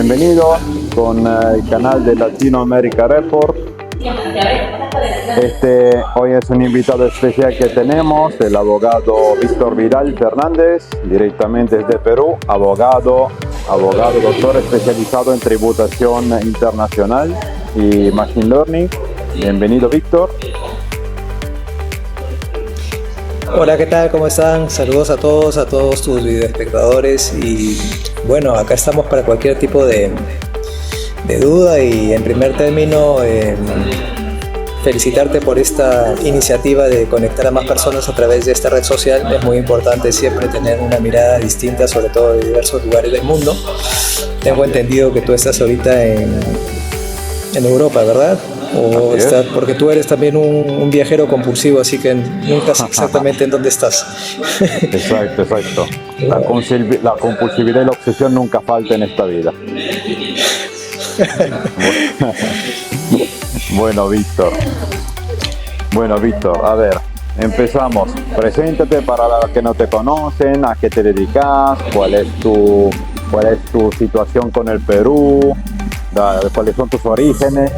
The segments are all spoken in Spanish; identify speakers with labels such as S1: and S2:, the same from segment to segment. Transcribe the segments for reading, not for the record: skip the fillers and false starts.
S1: bienvenidos con el canal de Latinoamérica Report. Hoy es un invitado especial que tenemos, el abogado Víctor Vidal Fernández, directamente desde Perú, abogado, doctor especializado en tributación internacional y machine learning. Bienvenido, Víctor.
S2: Hola, ¿qué tal? ¿Cómo están? Saludos a todos tus videoespectadores y bueno, acá estamos para cualquier tipo de duda y en primer término felicitarte por esta iniciativa de conectar a más personas a través de esta red social. Es muy importante siempre tener una mirada distinta, sobre todo de diversos lugares del mundo. Tengo entendido que tú estás ahorita en Europa, ¿verdad? O estás, porque tú eres también un viajero compulsivo, así que nunca sé exactamente en dónde estás.
S1: Exacto. La compulsividad y la obsesión nunca faltan en esta vida. Bueno, Víctor, a ver, empezamos. Preséntate para los que no te conocen, a qué te dedicas, cuál es tu situación con el Perú, cuáles son tus orígenes.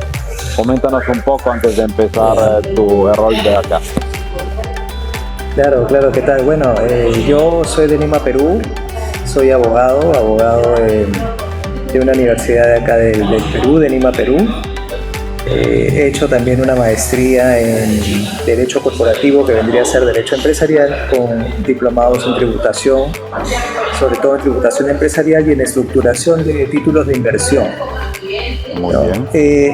S1: Coméntanos un poco antes de empezar tu rol de acá.
S2: Claro, ¿qué tal? Bueno, yo soy de Lima, Perú, soy abogado de una universidad de acá del Perú, de Lima, Perú. He hecho también una maestría en Derecho Corporativo, que vendría a ser Derecho Empresarial, con diplomados en tributación, sobre todo en tributación empresarial y en estructuración de títulos de inversión.
S1: Muy bien.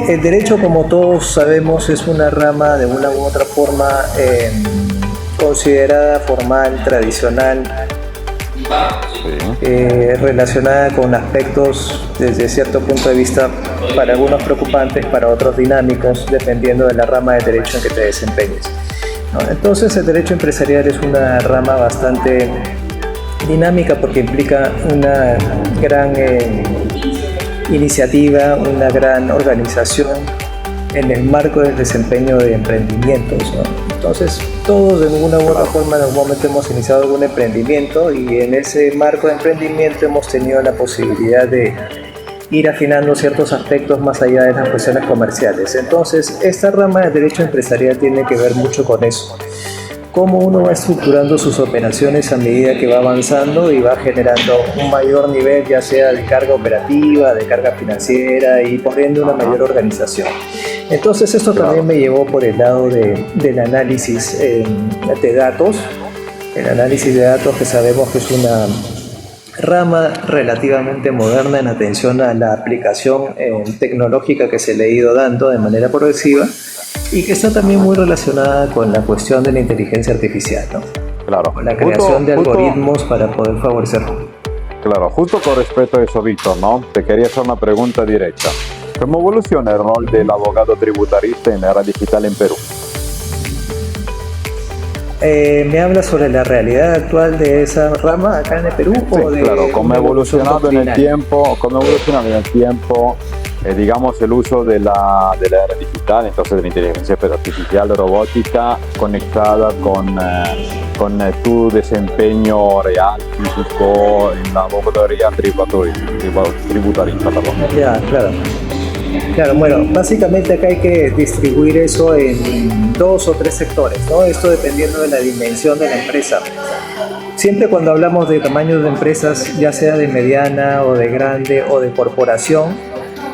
S2: El derecho, como todos sabemos, es una rama de una u otra forma considerada formal, tradicional, relacionada con aspectos desde cierto punto de vista para algunos preocupantes, para otros dinámicos, dependiendo de la rama de derecho en que te desempeñes, ¿no? Entonces el derecho empresarial es una rama bastante dinámica porque implica una gran iniciativa, una gran organización en el marco del desempeño de emprendimientos, ¿no? Entonces, todos de alguna u otra forma en algún momento hemos iniciado algún emprendimiento y en ese marco de emprendimiento hemos tenido la posibilidad de ir afinando ciertos aspectos más allá de las cuestiones comerciales. Entonces, esta rama del derecho empresarial tiene que ver mucho con eso. Cómo uno va estructurando sus operaciones a medida que va avanzando y va generando un mayor nivel, ya sea de carga operativa, de carga financiera y por ende una mayor organización. Entonces esto también me llevó por el lado del análisis de datos, el análisis de datos que sabemos que es una rama relativamente moderna en atención a la aplicación tecnológica que se le ha ido dando de manera progresiva y que está también muy relacionada con la cuestión de la inteligencia artificial, ¿no?
S1: Claro.
S2: Con la creación de algoritmos para poder favorecerlo.
S1: Claro, justo con respecto a eso, Víctor, ¿no? Te quería hacer una pregunta directa. ¿Cómo evoluciona el rol del abogado tributarista en la era digital en Perú?
S2: ¿Me hablas sobre la realidad actual de esa rama acá en el Perú?
S1: Sí,
S2: o de
S1: claro, cómo ha evolucionado en el tiempo, digamos, el uso de la era digital, entonces de la inteligencia artificial, robótica, conectada con tu desempeño real, físico, en la abogaduría tributarista.
S2: Ya, claro, bueno, básicamente acá hay que distribuir eso en 2 o 3 sectores, ¿no? Esto dependiendo de la dimensión de la empresa. Siempre cuando hablamos de tamaños de empresas, ya sea de mediana o de grande o de corporación,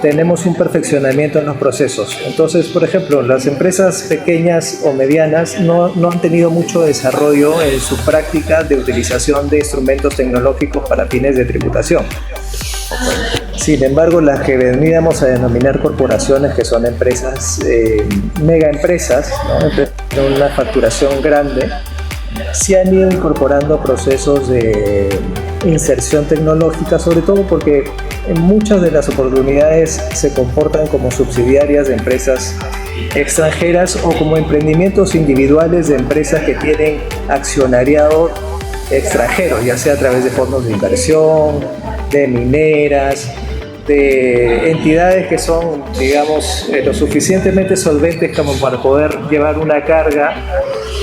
S2: tenemos un perfeccionamiento en los procesos. Entonces, por ejemplo, las empresas pequeñas o medianas no han tenido mucho desarrollo en su práctica de utilización de instrumentos tecnológicos para fines de tributación. Sin embargo, las que veníamos a denominar corporaciones, que son empresas, mega empresas, ¿no? Empresas de una facturación grande, sí han ido incorporando procesos de inserción tecnológica, sobre todo porque en muchas de las oportunidades se comportan como subsidiarias de empresas extranjeras o como emprendimientos individuales de empresas que tienen accionariado extranjero, ya sea a través de fondos de inversión, de mineras, de entidades que son, digamos, lo suficientemente solventes como para poder llevar una carga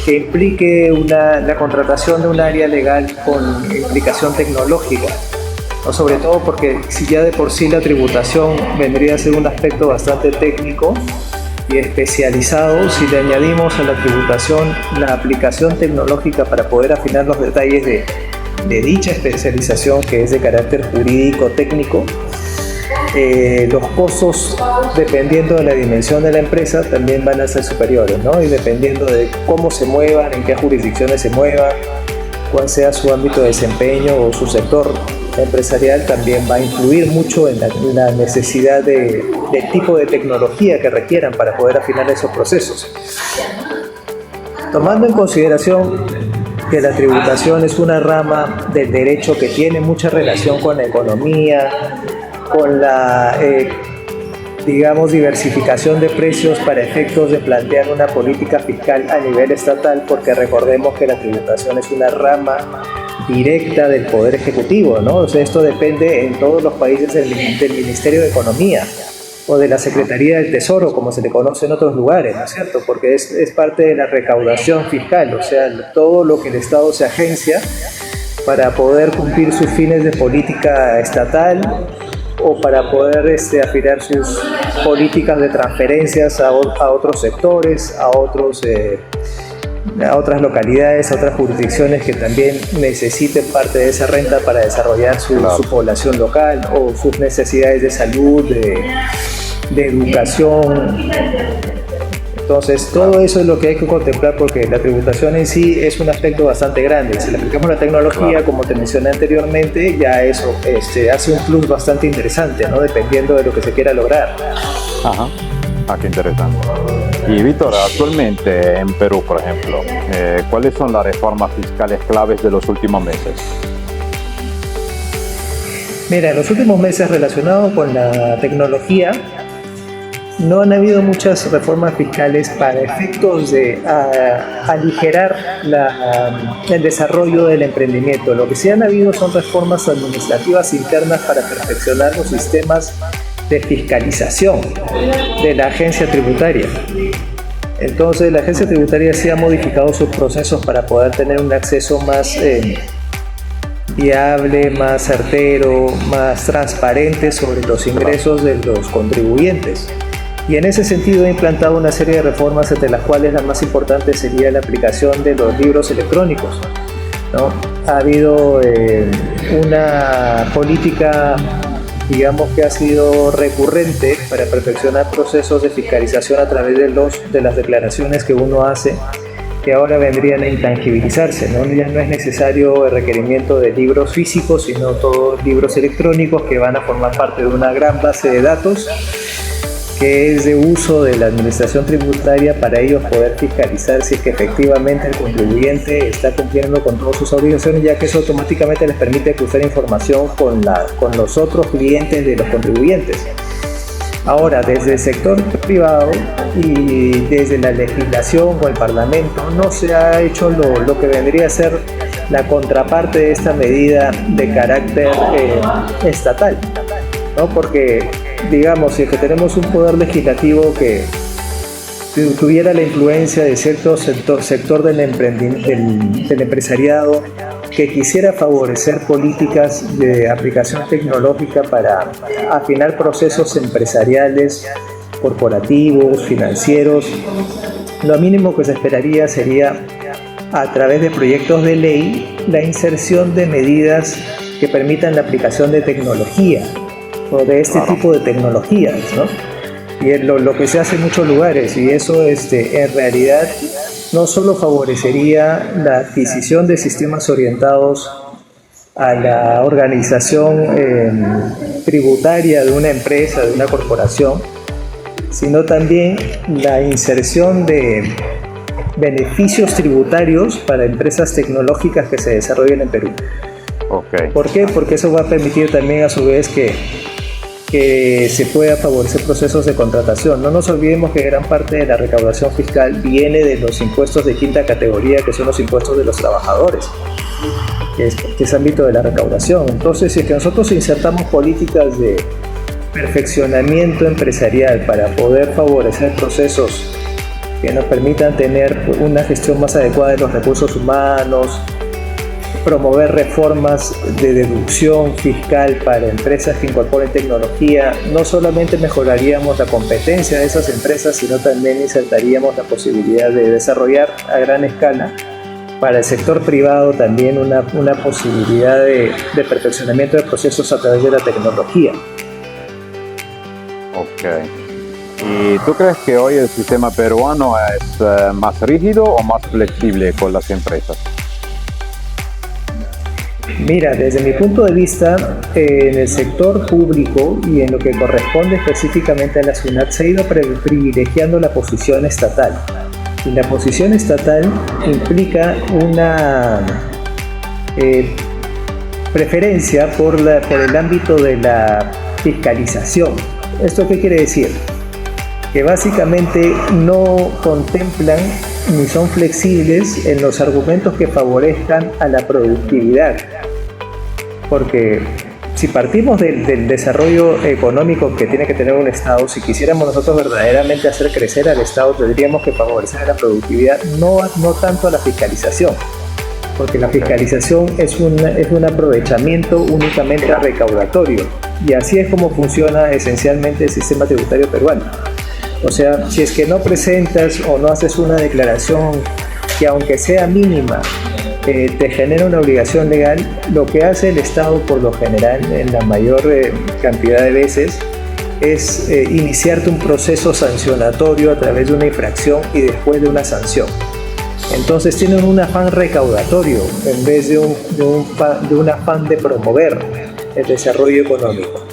S2: que implique la contratación de un área legal con implicación tecnológica. ¿no? Sobre todo porque si ya de por sí la tributación vendría a ser un aspecto bastante técnico y especializado, si le añadimos a la tributación la aplicación tecnológica para poder afinar los detalles de dicha especialización, que es de carácter jurídico técnico, los costos, dependiendo de la dimensión de la empresa, también van a ser superiores, ¿no? Y dependiendo de cómo se muevan, en qué jurisdicciones se muevan, cuál sea su ámbito de desempeño o su sector empresarial, también va a influir mucho en la necesidad del tipo de tecnología que requieran para poder afinar esos procesos. Tomando en consideración que la tributación es una rama del derecho que tiene mucha relación con la economía, con la, digamos, diversificación de precios para efectos de plantear una política fiscal a nivel estatal, porque recordemos que la tributación es una rama directa del Poder Ejecutivo, ¿no? O sea, esto depende en todos los países del Ministerio de Economía o de la Secretaría del Tesoro, como se le conoce en otros lugares, ¿no es cierto? Porque es parte de la recaudación fiscal, o sea, todo lo que el Estado se agencia para poder cumplir sus fines de política estatal o para poder afinar sus políticas de transferencias a otros sectores, a otras localidades, a otras jurisdicciones que también necesiten parte de esa renta para desarrollar su población local o sus necesidades de salud, de educación. Entonces, todo eso es lo que hay que contemplar, porque la tributación en sí es un aspecto bastante grande. Si le aplicamos la tecnología, como te mencioné anteriormente, ya eso hace un plus bastante interesante, ¿no? Dependiendo de lo que se quiera lograr.
S1: Ajá. Ah, qué interesante. Y Víctor, actualmente en Perú, por ejemplo, ¿cuáles son las reformas fiscales claves de los últimos meses?
S2: Mira, en los últimos meses relacionados con la tecnología, no han habido muchas reformas fiscales para efectos de aligerar el desarrollo del emprendimiento. Lo que sí han habido son reformas administrativas internas para perfeccionar los sistemas de fiscalización de la agencia tributaria. Entonces, la agencia tributaria sí ha modificado sus procesos para poder tener un acceso más viable, más certero, más transparente sobre los ingresos de los contribuyentes. Y en ese sentido ha implantado una serie de reformas, entre las cuales la más importante sería la aplicación de los libros electrónicos, ¿no? Ha habido una política, digamos, que ha sido recurrente para perfeccionar procesos de fiscalización a través de las declaraciones que uno hace, que ahora vendrían a intangibilizarse, ¿no? Ya no es necesario el requerimiento de libros físicos, sino todos libros electrónicos que van a formar parte de una gran base de datos que es de uso de la administración tributaria para ellos poder fiscalizar si es que efectivamente el contribuyente está cumpliendo con todas sus obligaciones, ya que eso automáticamente les permite cruzar información con los otros clientes de los contribuyentes. Ahora, desde el sector privado y desde la legislación o el Parlamento no se ha hecho lo que vendría a ser la contraparte de esta medida de carácter estatal, ¿no? Porque, digamos, si es que tenemos un poder legislativo que tuviera la influencia de cierto sector del empresariado que quisiera favorecer políticas de aplicación tecnológica para afinar procesos empresariales, corporativos, financieros, lo mínimo que se esperaría sería, a través de proyectos de ley, la inserción de medidas que permitan la aplicación de tecnología o de este tipo de tecnologías, ¿no? Y es lo que se hace en muchos lugares, y eso en realidad no solo favorecería la adquisición de sistemas orientados a la organización tributaria de una empresa, de una corporación, sino también la inserción de beneficios tributarios para empresas tecnológicas que se desarrollen en Perú.
S1: Okay.
S2: ¿Por qué? Porque eso va a permitir también a su vez que se pueda favorecer procesos de contratación. No nos olvidemos que gran parte de la recaudación fiscal viene de los impuestos de quinta categoría, que son los impuestos de los trabajadores, que es ámbito de la recaudación. Entonces, si es que nosotros insertamos políticas de perfeccionamiento empresarial para poder favorecer procesos que nos permitan tener una gestión más adecuada de los recursos humanos, promover reformas de deducción fiscal para empresas que incorporen tecnología. No solamente mejoraríamos la competencia de esas empresas, sino también insertaríamos la posibilidad de desarrollar a gran escala para el sector privado también una posibilidad de perfeccionamiento de procesos a través de la tecnología.
S1: Ok. ¿Y tú crees que hoy el sistema peruano es más rígido o más flexible con las empresas?
S2: Mira, desde mi punto de vista, en el sector público y en lo que corresponde específicamente a la SUNAT se ha ido privilegiando la posición estatal. Y la posición estatal implica una preferencia por el ámbito de la fiscalización. ¿Esto qué quiere decir? Que básicamente no contemplan ni son flexibles en los argumentos que favorezcan a la productividad. Porque si partimos del desarrollo económico que tiene que tener un Estado, si quisiéramos nosotros verdaderamente hacer crecer al Estado, tendríamos que favorecer a la productividad, no tanto a la fiscalización. Porque la fiscalización es un aprovechamiento únicamente recaudatorio. Y así es como funciona esencialmente el sistema tributario peruano. O sea, si es que no presentas o no haces una declaración que aunque sea mínima, te genera una obligación legal, lo que hace el Estado por lo general, en la mayor cantidad de veces, es iniciarte un proceso sancionatorio a través de una infracción y después de una sanción. Entonces tienen un afán recaudatorio en vez de un afán de promover el desarrollo económico.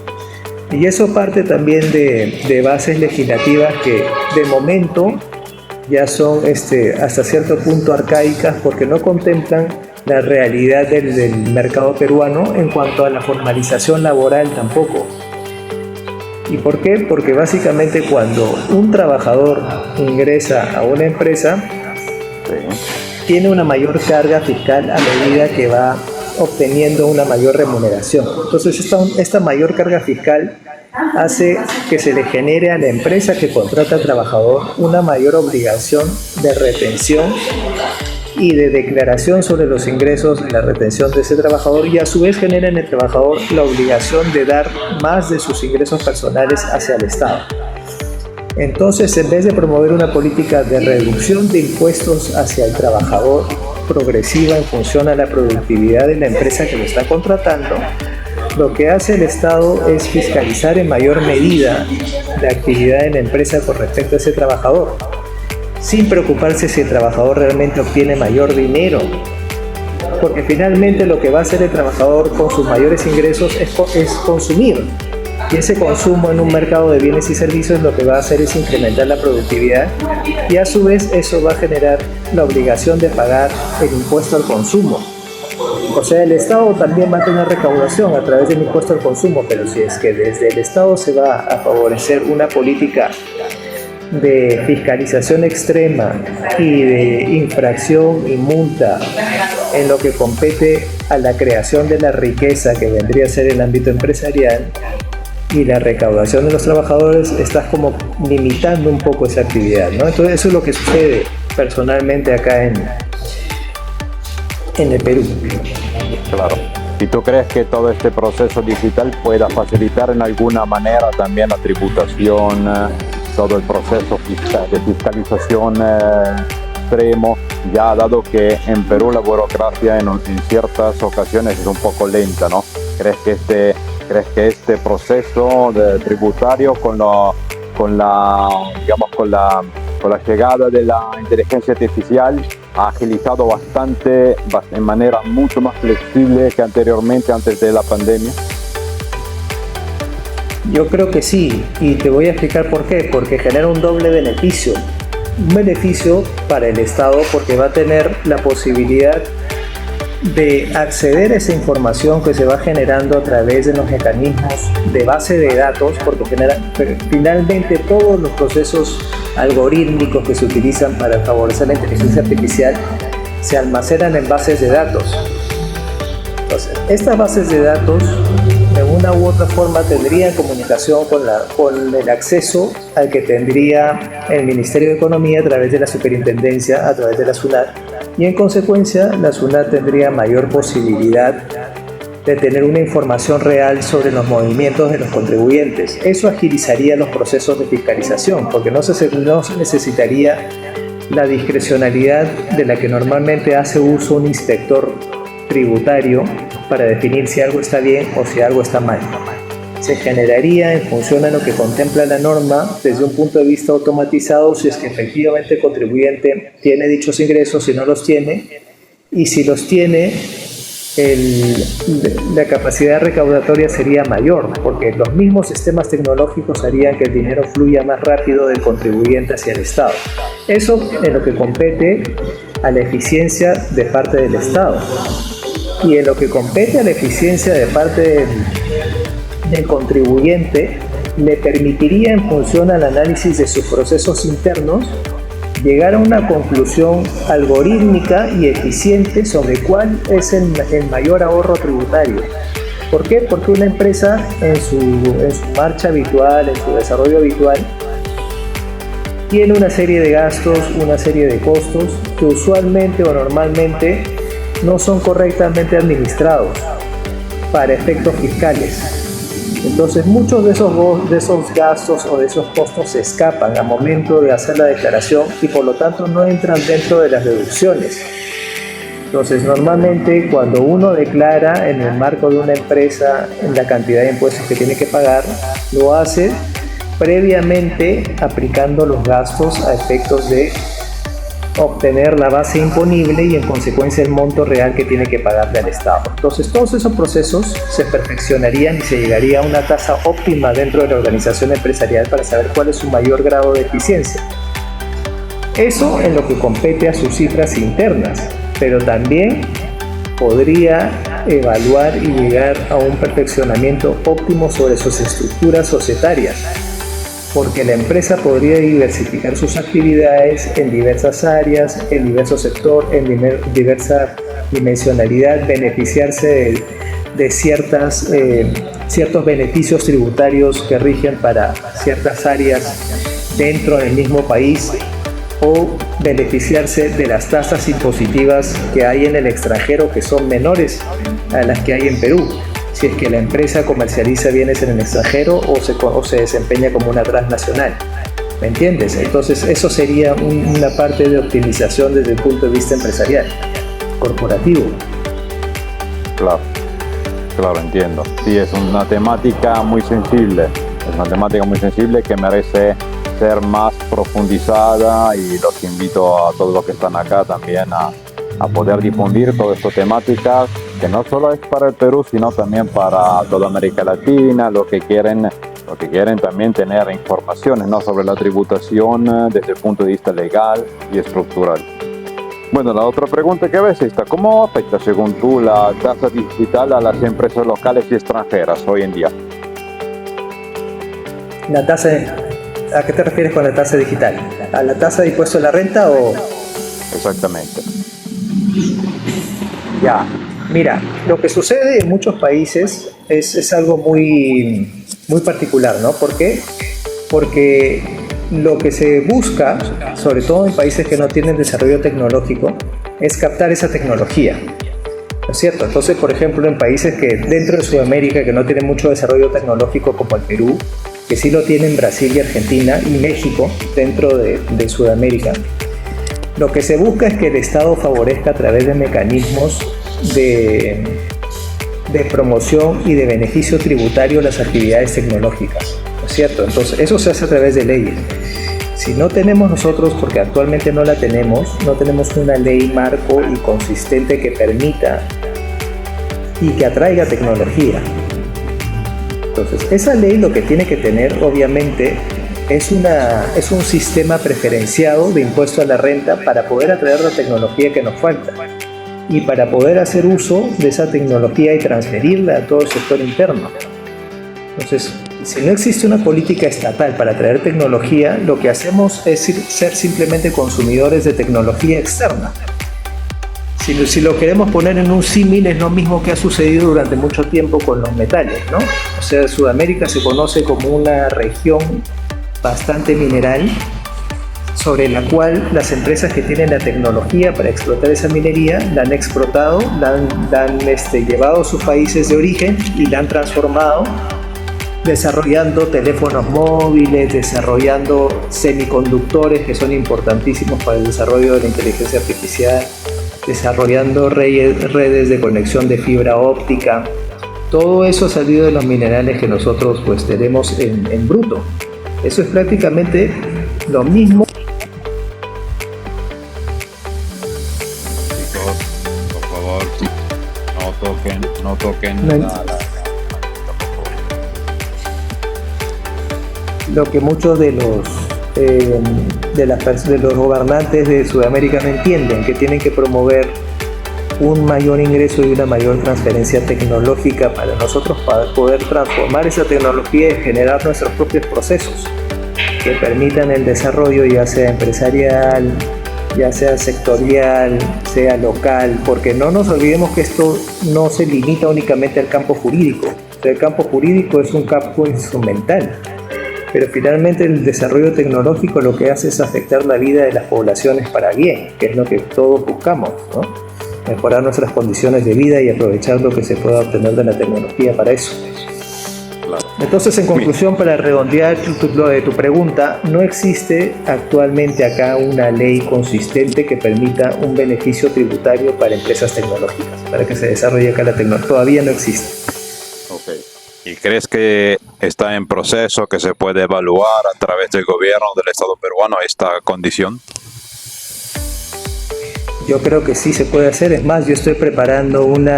S2: Y eso parte también de bases legislativas que de momento ya son hasta cierto punto arcaicas porque no contemplan la realidad del mercado peruano en cuanto a la formalización laboral tampoco. ¿Y por qué? Porque básicamente cuando un trabajador ingresa a una empresa, tiene una mayor carga fiscal a medida que va obteniendo una mayor remuneración. Entonces esta mayor carga fiscal hace que se le genere a la empresa que contrata al trabajador una mayor obligación de retención y de declaración sobre los ingresos de la retención de ese trabajador, y a su vez genera en el trabajador la obligación de dar más de sus ingresos personales hacia el Estado. Entonces, en vez de promover una política de reducción de impuestos hacia el trabajador progresiva en función a la productividad de la empresa que lo está contratando, lo que hace el Estado es fiscalizar en mayor medida la actividad de la empresa con respecto a ese trabajador, sin preocuparse si el trabajador realmente obtiene mayor dinero, porque finalmente lo que va a hacer el trabajador con sus mayores ingresos es consumir. Y ese consumo en un mercado de bienes y servicios lo que va a hacer es incrementar la productividad, y a su vez eso va a generar la obligación de pagar el impuesto al consumo. O sea, el Estado también va a tener recaudación a través del impuesto al consumo, pero si es que desde el Estado se va a favorecer una política de fiscalización extrema y de infracción y multa en lo que compete a la creación de la riqueza que vendría a ser el ámbito empresarial, y la recaudación de los trabajadores, estás como limitando un poco esa actividad, ¿no? Entonces eso es lo que sucede personalmente acá en el Perú.
S1: Claro. ¿Y tú crees que todo este proceso digital pueda facilitar en alguna manera también la tributación, todo el proceso de fiscalización extremo, ya dado que en Perú la burocracia en ciertas ocasiones es un poco lenta, ¿no? ¿Crees que este proceso tributario con la llegada de la inteligencia artificial ha agilizado bastante, en manera mucho más flexible que anteriormente, antes de la pandemia?
S2: Yo creo que sí, y te voy a explicar por qué. Porque genera un doble beneficio. Un beneficio para el Estado porque va a tener la posibilidad de acceder a esa información que se va generando a través de los mecanismos de base de datos, porque finalmente todos los procesos algorítmicos que se utilizan para favorecer la inteligencia artificial se almacenan en bases de datos. Entonces, estas bases de datos en una u otra forma tendrían comunicación con el acceso al que tendría el Ministerio de Economía a través de la Superintendencia, a través de la SUNAT, y en consecuencia la SUNAT tendría mayor posibilidad de tener una información real sobre los movimientos de los contribuyentes. Eso agilizaría los procesos de fiscalización, porque no se necesitaría la discrecionalidad de la que normalmente hace uso un inspector tributario para definir si algo está bien o si algo está mal. Se generaría en función a lo que contempla la norma desde un punto de vista automatizado si es que efectivamente el contribuyente tiene dichos ingresos, si no los tiene, y si los tiene, la capacidad recaudatoria sería mayor, porque los mismos sistemas tecnológicos harían que el dinero fluya más rápido del contribuyente hacia el Estado. Eso en lo que compete a la eficiencia de parte del Estado. Y en lo que compete a la eficiencia de parte del contribuyente, le permitiría, en función al análisis de sus procesos internos, llegar a una conclusión algorítmica y eficiente sobre cuál es el mayor ahorro tributario. ¿Por qué? Porque una empresa en su marcha habitual, en su desarrollo habitual, tiene una serie de gastos, una serie de costos que usualmente o normalmente no son correctamente administrados para efectos fiscales. Entonces muchos de esos gastos o de esos costos se escapan al momento de hacer la declaración y por lo tanto no entran dentro de las deducciones. Entonces normalmente cuando uno declara en el marco de una empresa la cantidad de impuestos que tiene que pagar, lo hace previamente aplicando los gastos a efectos de obtener la base imponible y en consecuencia el monto real que tiene que pagarle al Estado. Entonces todos esos procesos se perfeccionarían y se llegaría a una tasa óptima dentro de la organización empresarial para saber cuál es su mayor grado de eficiencia. Eso en lo que compete a sus cifras internas, pero también podría evaluar y llegar a un perfeccionamiento óptimo sobre sus estructuras societarias, porque la empresa podría diversificar sus actividades en diversas áreas, en diverso sector, en diversa dimensionalidad, beneficiarse de ciertos beneficios tributarios que rigen para ciertas áreas dentro del mismo país, o beneficiarse de las tasas impositivas que hay en el extranjero, que son menores a las que hay en Perú, si es que la empresa comercializa bienes en el extranjero o se desempeña como una transnacional. ¿Me entiendes? Entonces eso sería una parte de optimización desde el punto de vista empresarial, corporativo.
S1: Claro, entiendo. Sí, es una temática muy sensible. Es una temática muy sensible que merece ser más profundizada, y los invito a todos los que están acá también a poder difundir todas estas temáticas, que no solo es para el Perú, sino también para toda América Latina, los que quieren también tener informaciones, ¿no?, sobre la tributación desde el punto de vista legal y estructural. Bueno, la otra pregunta que ves es esta: ¿cómo afecta, según tú, la tasa digital a las empresas locales y extranjeras hoy en día?
S2: La tasa, ¿a qué te refieres con la tasa digital? ¿A la tasa de impuesto a la renta o...?
S1: Exactamente.
S2: Ya, mira, lo que sucede en muchos países es algo muy particular, ¿no? ¿Por qué? Porque lo que se busca, sobre todo en países que no tienen desarrollo tecnológico, es captar esa tecnología, ¿no es cierto? Entonces, por ejemplo, en países que dentro de Sudamérica que no tienen mucho desarrollo tecnológico, como el Perú, que sí lo tienen Brasil y Argentina, y México dentro de Sudamérica, lo que se busca es que el Estado favorezca a través de mecanismos de promoción y de beneficio tributario las actividades tecnológicas, ¿no es cierto? Entonces eso se hace a través de leyes. Si no tenemos nosotros, porque actualmente no la tenemos, no tenemos una ley marco y consistente que permita y que atraiga tecnología. Entonces esa ley lo que tiene que tener, obviamente, es un sistema preferenciado de impuesto a la renta para poder atraer la tecnología que nos falta y para poder hacer uso de esa tecnología y transferirla a todo el sector interno. Entonces, si no existe una política estatal para atraer tecnología, lo que hacemos es ser simplemente consumidores de tecnología externa. Si lo queremos poner en un símil, es lo mismo que ha sucedido durante mucho tiempo con los metales, ¿no? O sea, Sudamérica se conoce como una región bastante mineral, sobre la cual las empresas que tienen la tecnología para explotar esa minería la han explotado, la han llevado a sus países de origen y la han transformado, desarrollando teléfonos móviles, desarrollando semiconductores que son importantísimos para el desarrollo de la inteligencia artificial, desarrollando redes de conexión de fibra óptica. Todo eso ha salido de los minerales que nosotros pues tenemos en bruto. Eso es prácticamente lo mismo.
S1: Chicos, por favor, no toquen
S2: lo que muchos de los gobernantes de Sudamérica no entienden, que tienen que promover un mayor ingreso y una mayor transferencia tecnológica para nosotros poder transformar esa tecnología y generar nuestros propios procesos que permitan el desarrollo, ya sea empresarial, ya sea sectorial, sea local, porque no nos olvidemos que esto no se limita únicamente al campo jurídico. El campo jurídico es un campo instrumental, pero finalmente el desarrollo tecnológico lo que hace es afectar la vida de las poblaciones para bien, que es lo que todos buscamos, ¿no? Mejorar nuestras condiciones de vida y aprovechar lo que se pueda obtener de la tecnología para eso. Entonces, en conclusión, para redondear tu pregunta, no existe actualmente acá una ley consistente que permita un beneficio tributario para empresas tecnológicas, para que se desarrolle acá la tecnología. Todavía no existe.
S1: Okay. ¿Y crees que está en proceso, que se puede evaluar a través del gobierno del Estado peruano esta condición?
S2: Yo creo que sí se puede hacer. Es más, yo estoy preparando un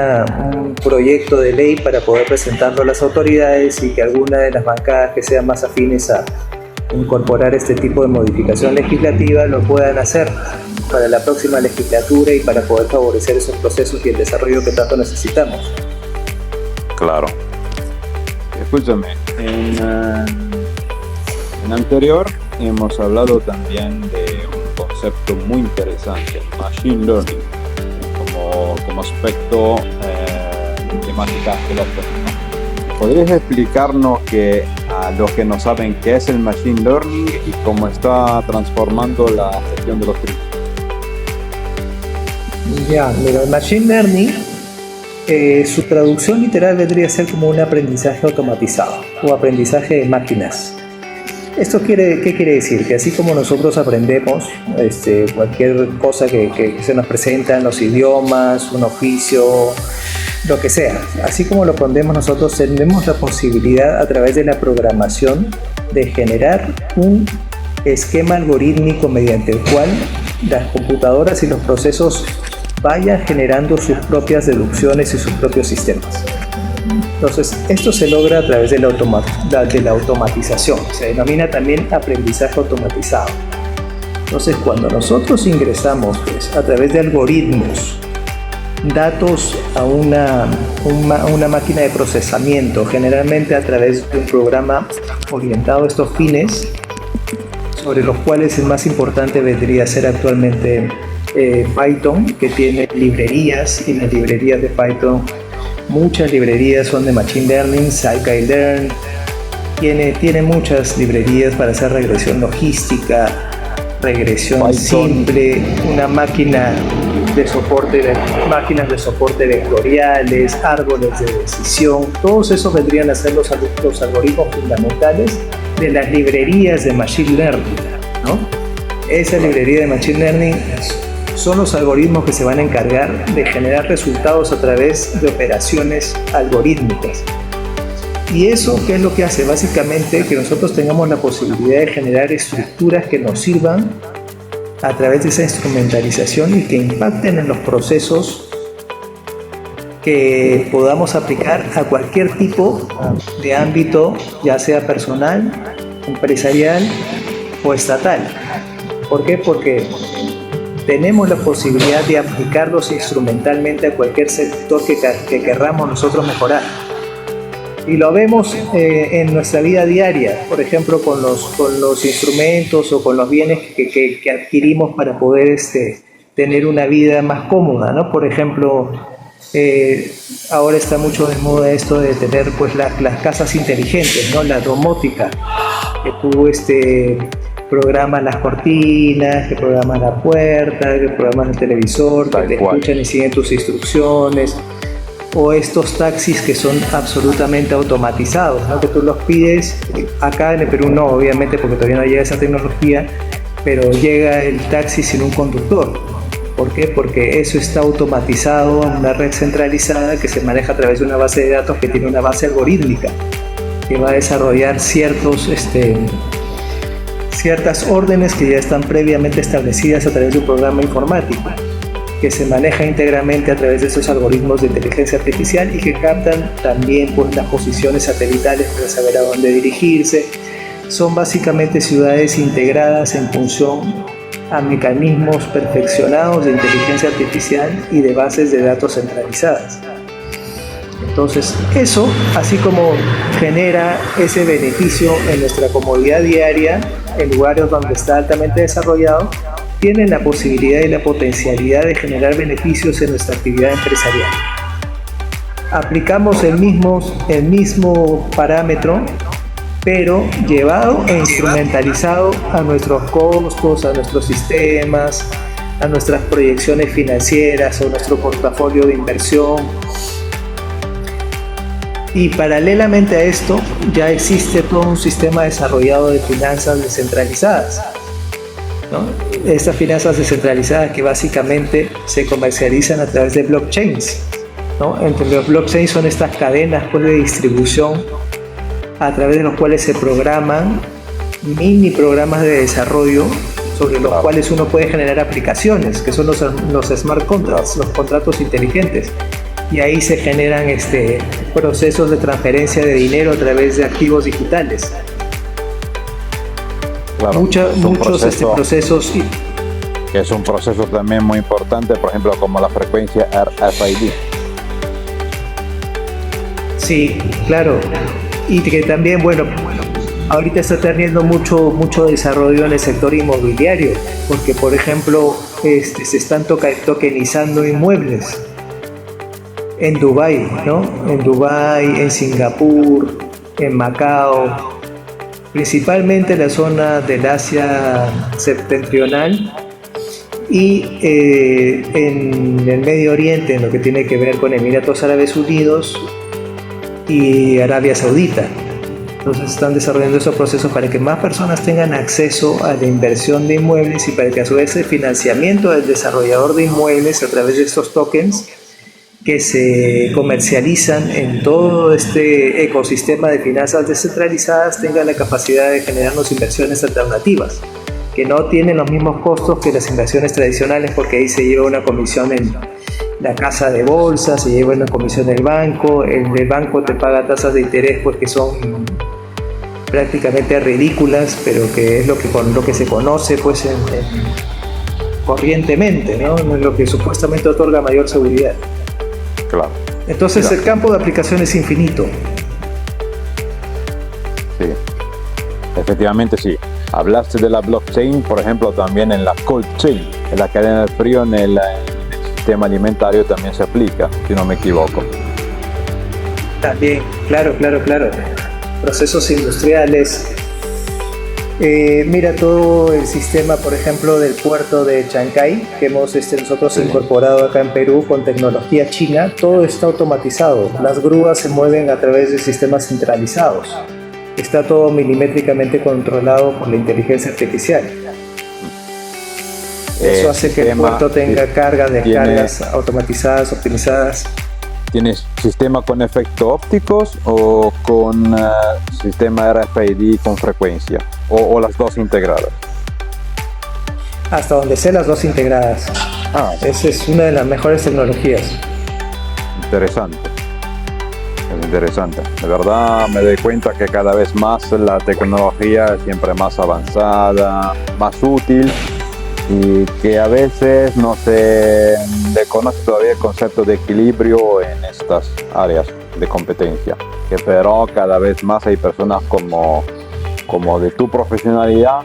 S2: proyecto de ley para poder presentarlo a las autoridades y que alguna de las bancadas que sean más afines a incorporar este tipo de modificación legislativa lo puedan hacer para la próxima legislatura y para poder favorecer esos procesos y el desarrollo que tanto necesitamos.
S1: Claro. Escúchame, en anterior hemos hablado también de un concepto muy interesante, Machine Learning, como aspecto temática del Open, ¿no? ¿Podrías explicarnos a los que no saben qué es el Machine Learning y cómo está transformando la gestión de los tributos?
S2: Ya, mira, el Machine Learning, su traducción literal vendría a ser como un aprendizaje automatizado o aprendizaje de máquinas. ¿Esto qué quiere decir? Que así como nosotros aprendemos cualquier cosa que se nos presenta en los idiomas, un oficio, lo que sea, así como lo aprendemos nosotros, tenemos la posibilidad a través de la programación de generar un esquema algorítmico mediante el cual las computadoras y los procesos vayan generando sus propias deducciones y sus propios sistemas. Entonces, esto se logra a través de la automatización. Se denomina también aprendizaje automatizado. Entonces, cuando nosotros ingresamos a través de algoritmos datos a una máquina de procesamiento, generalmente a través de un programa orientado a estos fines, sobre los cuales el más importante vendría a ser actualmente Python, que tiene librerías, y las librerías de Python, muchas librerías son de Machine Learning. Scikit-learn tiene muchas librerías para hacer regresión logística, regresión Python simple, una máquinas de soporte vectoriales, árboles de decisión. Todos esos vendrían a ser los algoritmos fundamentales de las librerías de Machine Learning, ¿no? Esa librería de Machine Learning son los algoritmos que se van a encargar de generar resultados a través de operaciones algorítmicas. ¿Y eso qué es lo que hace? Básicamente que nosotros tengamos la posibilidad de generar estructuras que nos sirvan a través de esa instrumentalización y que impacten en los procesos que podamos aplicar a cualquier tipo de ámbito, ya sea personal, empresarial o estatal. ¿Por qué? Porque tenemos la posibilidad de aplicarlos instrumentalmente a cualquier sector que querramos nosotros mejorar. Y lo vemos en nuestra vida diaria, por ejemplo, con los instrumentos o con los bienes que adquirimos para poder tener una vida más cómoda, ¿no? Por ejemplo, ahora está mucho de moda esto de tener pues las casas inteligentes, ¿no? La domótica, que tú programas las cortinas, que programas la puerta, que programas el televisor, que te escuchan y siguen tus instrucciones, o estos taxis que son absolutamente automatizados, ¿no? Que tú los pides, acá en el Perú no, obviamente, porque todavía no llega esa tecnología, pero llega el taxi sin un conductor. ¿Por qué? Porque eso está automatizado en una red centralizada que se maneja a través de una base de datos que tiene una base algorítmica que va a desarrollar ciertas órdenes que ya están previamente establecidas a través de un programa informático que se maneja íntegramente a través de esos algoritmos de inteligencia artificial y que captan también pues, las posiciones satelitales para saber a dónde dirigirse. Son básicamente ciudades integradas en función a mecanismos perfeccionados de inteligencia artificial y de bases de datos centralizadas. Entonces, eso, así como genera ese beneficio en nuestra comodidad diaria, en lugares donde está altamente desarrollado, tienen la posibilidad y la potencialidad de generar beneficios en nuestra actividad empresarial. Aplicamos el mismo parámetro, pero llevado e instrumentalizado a nuestros costos, a nuestros sistemas, a nuestras proyecciones financieras o nuestro portafolio de inversión. Y paralelamente a esto, ya existe todo un sistema desarrollado de finanzas descentralizadas, ¿no? Estas finanzas descentralizadas que básicamente se comercializan a través de blockchains, ¿no? Entre los blockchains son estas cadenas pues, de distribución a través de los cuales se programan mini programas de desarrollo sobre los cuales uno puede generar aplicaciones, que son los smart contracts, los contratos inteligentes. Y ahí se generan procesos de transferencia de dinero a través de activos digitales.
S1: Claro,
S2: muchos procesos.
S1: Que es un proceso también muy importante, por ejemplo, como la frecuencia RFID.
S2: Sí, claro. Y que también, bueno, ahorita está teniendo mucho desarrollo en el sector inmobiliario, porque, por ejemplo, se están tokenizando inmuebles. En Dubái, ¿no? En Dubái, en Singapur, en Macao, principalmente en la zona del Asia septentrional y en el Medio Oriente, en lo que tiene que ver con Emiratos Árabes Unidos y Arabia Saudita. Entonces están desarrollando esos procesos para que más personas tengan acceso a la inversión de inmuebles y para que a su vez el financiamiento del desarrollador de inmuebles a través de estos tokens que se comercializan en todo este ecosistema de finanzas descentralizadas tenga la capacidad de generarnos inversiones alternativas que no tienen los mismos costos que las inversiones tradicionales, porque ahí se lleva una comisión en la casa de bolsa, se lleva una comisión en el banco te paga tasas de interés pues que son prácticamente ridículas, pero que es lo que se conoce pues corrientemente, ¿no? Es lo que supuestamente otorga mayor seguridad.
S1: Claro.
S2: Entonces claro. El campo de aplicación es infinito.
S1: Sí, efectivamente sí. Hablaste de la blockchain, por ejemplo, también en la cold chain, en la cadena del frío, en el sistema alimentario también se aplica, si no me equivoco.
S2: También, claro. Procesos industriales. Mira todo el sistema, por ejemplo, del puerto de Chancay, que hemos nosotros incorporado acá en Perú con tecnología china, todo está automatizado. Las grúas se mueven a través de sistemas centralizados. Está todo milimétricamente controlado por la inteligencia artificial. Eso hace que el puerto tenga cargas, descargas automatizadas, optimizadas.
S1: ¿Tienes sistema con efectos ópticos o con sistema RFID con frecuencia? ¿O las dos integradas?
S2: Hasta donde sé, las dos integradas. Esa es una de las mejores tecnologías.
S1: Interesante. Es interesante. De verdad me doy cuenta que cada vez más la tecnología es siempre más avanzada, más útil, y que a veces no se le conoce todavía el concepto de equilibrio en estas áreas de competencia, que pero cada vez más hay personas como de tu profesionalidad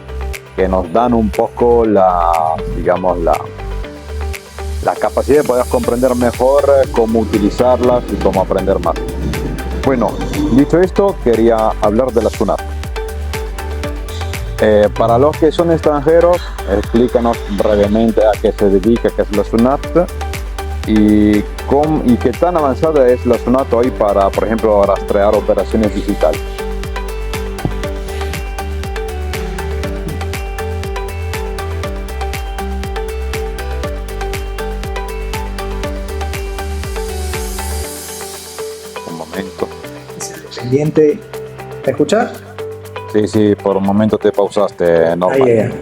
S1: que nos dan un poco la la capacidad de poder comprender mejor cómo utilizarlas y cómo aprender más. Bueno, dicho esto, quería hablar de la SUNAT. Para los que son extranjeros, explícanos brevemente a qué se dedica, qué es la SUNAT y qué tan avanzada es la SUNAT hoy para, por ejemplo, rastrear operaciones digitales. Un momento.
S2: Pendiente. ¿Me escuchas?
S1: Sí, por un momento te pausaste, normal.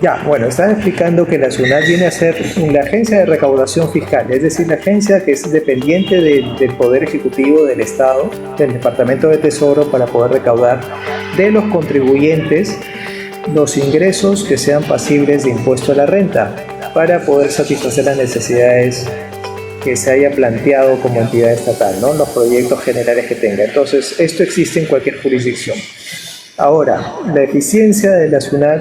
S2: Ya, bueno, estaba explicando que la SUNAT viene a ser la agencia de recaudación fiscal, es decir, la agencia que es dependiente del Poder Ejecutivo del Estado, del Departamento de Tesoro, para poder recaudar de los contribuyentes los ingresos que sean pasibles de impuesto a la renta, para poder satisfacer las necesidades que se haya planteado como entidad estatal, ¿no? Los proyectos generales que tenga. Entonces, esto existe en cualquier jurisdicción. Ahora, la eficiencia de la SUNAT,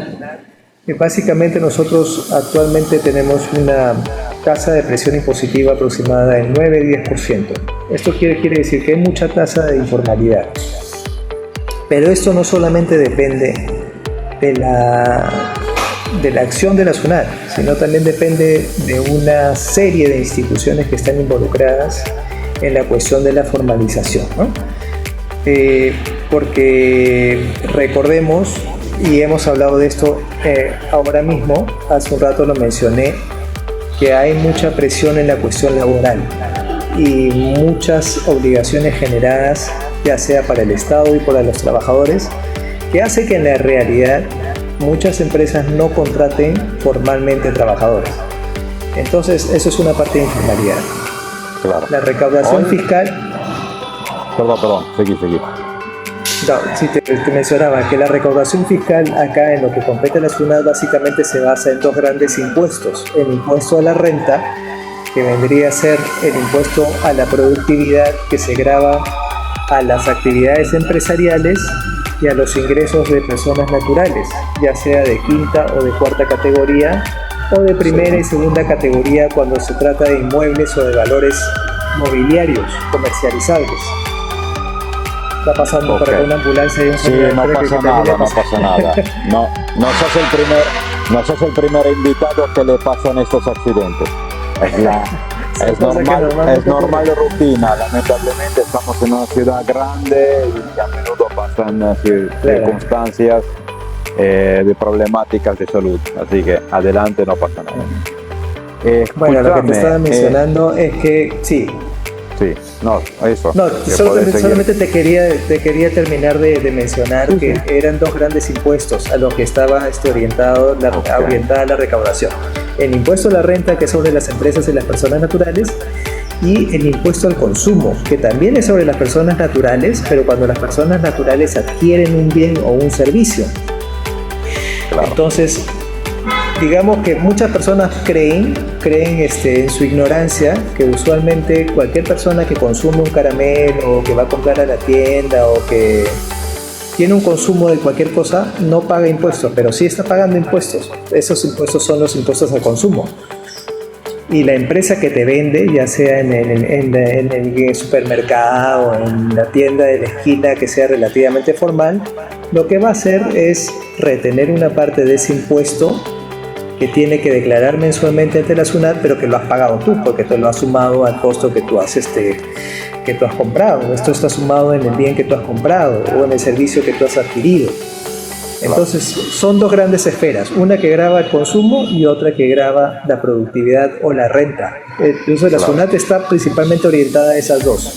S2: básicamente nosotros actualmente tenemos una tasa de presión impositiva aproximada del 9-10%. Esto quiere decir que hay mucha tasa de informalidad. Pero esto no solamente depende de la acción de la SUNAT, sino también depende de una serie de instituciones que están involucradas en la cuestión de la formalización, ¿no? Porque recordemos, y hemos hablado de esto ahora mismo, hace un rato lo mencioné, que hay mucha presión en la cuestión laboral y muchas obligaciones generadas, ya sea para el Estado y para los trabajadores, que hace que en la realidad muchas empresas no contraten formalmente trabajadores. Entonces, eso es una parte de informalidad.
S1: Claro.
S2: La recaudación fiscal...
S1: Perdón, seguí.
S2: No, sí, te mencionaba que la recaudación fiscal acá en lo que compete a la SUNAT básicamente se basa en dos grandes impuestos. El impuesto a la renta, que vendría a ser el impuesto a la productividad que se grava a las actividades empresariales y a los ingresos de personas naturales, ya sea de quinta o de cuarta categoría o de primera y segunda categoría cuando se trata de inmuebles o de valores mobiliarios comercializables. Está pasando por acá una ambulancia y un
S1: Sí, no pasa nada. No sos el primer invitado que le pasan estos accidentes. Es normal rutina. Lamentablemente estamos en una ciudad grande y a menudo pasan circunstancias de problemáticas de salud. Así que adelante, no pasa nada.
S2: Bueno, lo que te estaba mencionando es que sí.
S1: Sí, eso.
S2: No, solamente te quería terminar de mencionar que eran dos grandes impuestos a los que estaba orientada la recaudación. El impuesto a la renta, que es sobre las empresas y las personas naturales, y el impuesto al consumo, que también es sobre las personas naturales, pero cuando las personas naturales adquieren un bien o un servicio. Claro. Entonces, digamos que muchas personas creen en su ignorancia que usualmente cualquier persona que consume un caramelo o que va a comprar a la tienda o que tiene un consumo de cualquier cosa no paga impuestos, pero sí está pagando impuestos. Esos impuestos son los impuestos al consumo. Y la empresa que te vende, ya sea en el supermercado, en la tienda de la esquina que sea relativamente formal, lo que va a hacer es retener una parte de ese impuesto que tiene que declarar mensualmente ante la SUNAT, pero que lo has pagado tú, porque te lo has sumado al costo que tú has comprado. Esto está sumado en el bien que tú has comprado o en el servicio que tú has adquirido. Entonces, son dos grandes esferas, una que grava el consumo y otra que grava la productividad o la renta. Entonces, la SUNAT está principalmente orientada a esas dos.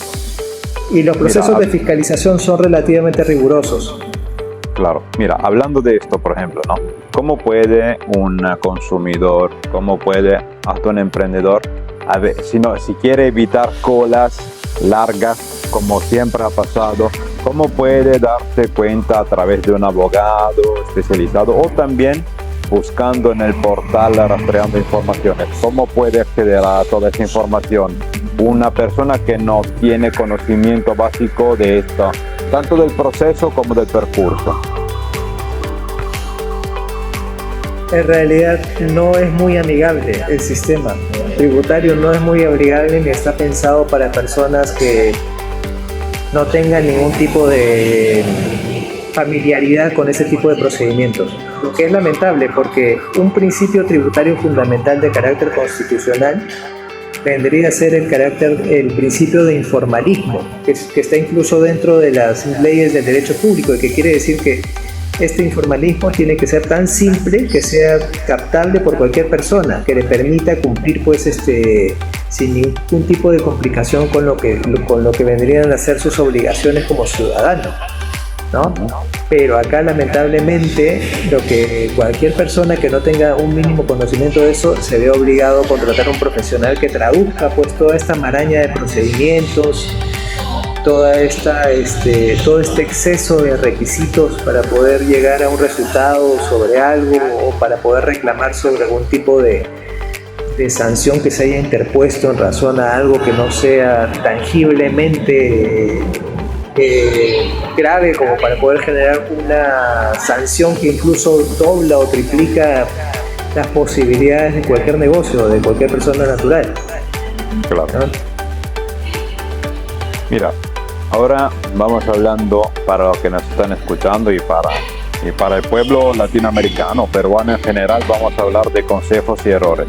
S2: Y los procesos de fiscalización son relativamente rigurosos.
S1: Claro, mira, hablando de esto, por ejemplo, ¿no? ¿Cómo puede un consumidor, cómo puede hasta un emprendedor, si quiere evitar colas largas, como siempre ha pasado, cómo puede darse cuenta a través de un abogado especializado o también buscando en el portal, rastreando informaciones? ¿Cómo puede acceder a toda esa información una persona que no tiene conocimiento básico de esto, tanto del proceso como del percurso?
S2: En realidad no es muy amigable el sistema tributario, no es muy amigable ni está pensado para personas que no tengan ningún tipo de familiaridad con ese tipo de procedimientos. Lo que es lamentable porque un principio tributario fundamental de carácter constitucional vendría a ser el principio de informalismo, que está incluso dentro de las leyes del derecho público, y que quiere decir que este informalismo tiene que ser tan simple que sea captable por cualquier persona, que le permita cumplir sin ningún tipo de complicación con lo que vendrían a ser sus obligaciones como ciudadano, ¿no? Pero acá lamentablemente lo que cualquier persona que no tenga un mínimo conocimiento de eso se ve obligado a contratar a un profesional que traduzca pues toda esta maraña de procedimientos, todo este exceso de requisitos para poder llegar a un resultado sobre algo o para poder reclamar sobre algún tipo de sanción que se haya interpuesto en razón a algo que no sea tangiblemente grave como para poder generar una sanción que incluso dobla o triplica las posibilidades de cualquier negocio, de cualquier persona natural.
S1: Claro.
S2: ¿No?
S1: Mira, ahora vamos hablando para los que nos están escuchando y para el pueblo latinoamericano, peruano en general, vamos a hablar de consejos y errores.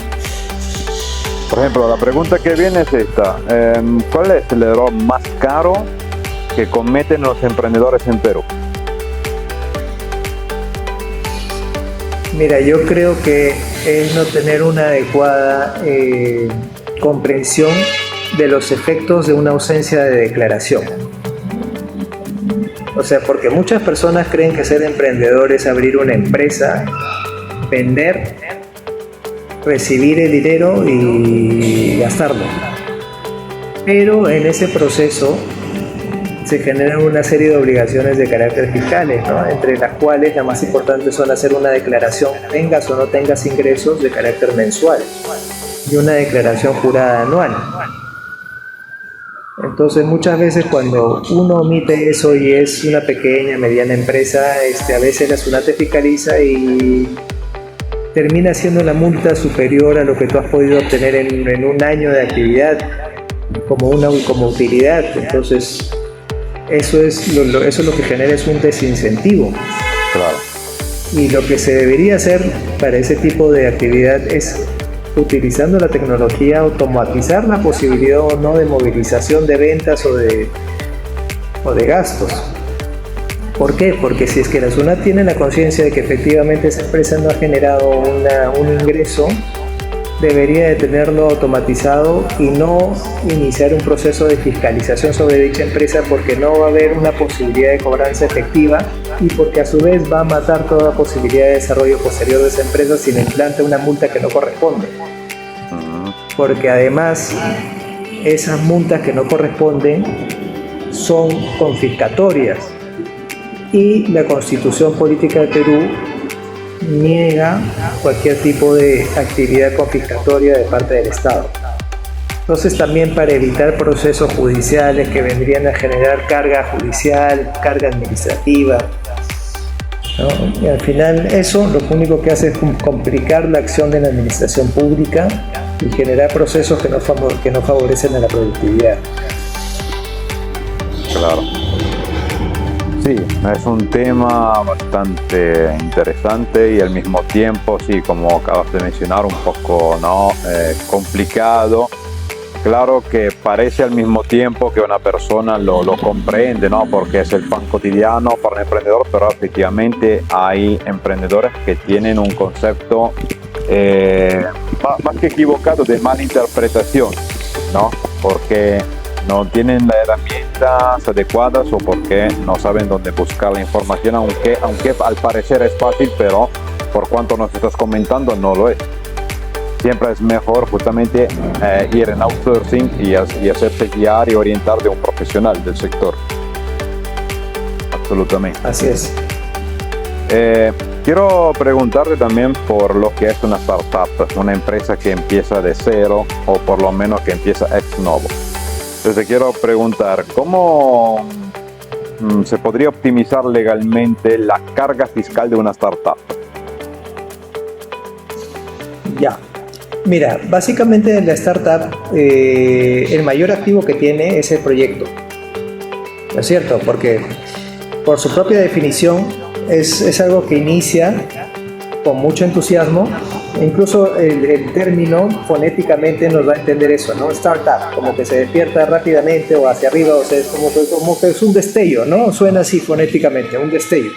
S1: Por ejemplo, la pregunta que viene es esta: ¿cuál es el error más caro que cometen los emprendedores en Perú?
S2: Mira, yo creo que es no tener una adecuada comprensión de los efectos de una ausencia de declaración. O sea, porque muchas personas creen que ser emprendedor es abrir una empresa, vender, recibir el dinero y gastarlo. Pero en ese proceso se generan una serie de obligaciones de carácter fiscales, ¿no? Entre las cuales las más importantes son hacer una declaración, tengas o no tengas ingresos, de carácter mensual, y una declaración jurada anual. Entonces muchas veces cuando uno omite eso y es una pequeña, mediana empresa, a veces la SUNAT te fiscaliza y termina siendo la multa superior a lo que tú has podido obtener en un año de actividad como utilidad. Entonces eso es lo que genera es un desincentivo.
S1: Claro.
S2: Y lo que se debería hacer para ese tipo de actividad es, utilizando la tecnología, automatizar la posibilidad o no de movilización de ventas o de gastos. ¿Por qué? Porque si es que la SUNAT tiene la conciencia de que efectivamente esa empresa no ha generado un ingreso, debería de tenerlo automatizado y no iniciar un proceso de fiscalización sobre dicha empresa, porque no va a haber una posibilidad de cobranza efectiva y porque a su vez va a matar toda posibilidad de desarrollo posterior de esa empresa si le implanta una multa que no corresponde. Porque además esas multas que no corresponden son confiscatorias y la Constitución Política de Perú niega cualquier tipo de actividad confiscatoria de parte del Estado. Entonces también, para evitar procesos judiciales que vendrían a generar carga judicial, carga administrativa, ¿no? Y al final eso lo único que hace es complicar la acción de la administración pública y generar procesos que no favorecen a la productividad.
S1: Claro. Sí, es un tema bastante interesante y al mismo tiempo, sí, como acabas de mencionar, un poco complicado. Claro que parece al mismo tiempo que una persona lo comprende, ¿no? Porque es el pan cotidiano para un emprendedor, pero efectivamente hay emprendedores que tienen un concepto más que equivocado, de mala interpretación, ¿no? Porque no tienen las herramientas adecuadas o porque no saben dónde buscar la información, aunque al parecer es fácil, pero por cuanto nos estás comentando no lo es. Siempre es mejor justamente ir en outsourcing y hacerse guiar y orientar de un profesional del sector. Absolutamente.
S2: Así es.
S1: Quiero preguntarte también por lo que es una startup, una empresa que empieza de cero o por lo menos que empieza ex novo. Entonces te quiero preguntar, ¿cómo se podría optimizar legalmente la carga fiscal de una startup?
S2: Ya. Mira, básicamente la startup, el mayor activo que tiene es el proyecto. ¿No es cierto? Porque por su propia definición es algo que inicia con mucho entusiasmo. Incluso el término fonéticamente nos va a entender eso, ¿no? Startup, como que se despierta rápidamente o hacia arriba, o sea, es como que es un destello, ¿no? Suena así fonéticamente, un destello.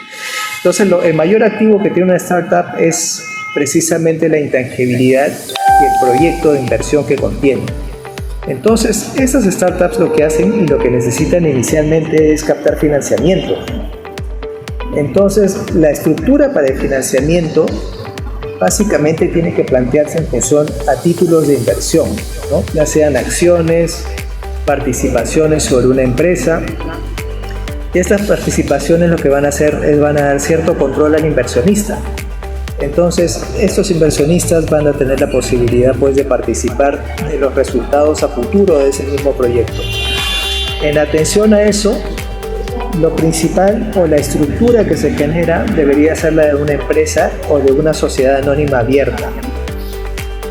S2: Entonces, el mayor activo que tiene una startup es precisamente la intangibilidad y el proyecto de inversión que contiene. Entonces, esas startups lo que hacen y lo que necesitan inicialmente es captar financiamiento. Entonces, la estructura para el financiamiento básicamente tiene que plantearse en función a títulos de inversión, ¿no? Ya sean acciones, participaciones sobre una empresa. Y estas participaciones lo que van a hacer es van a dar cierto control al inversionista. Entonces, estos inversionistas van a tener la posibilidad, pues, de participar de los resultados a futuro de ese mismo proyecto. En atención a eso, lo principal o la estructura que se genera debería ser la de una empresa o de una sociedad anónima abierta.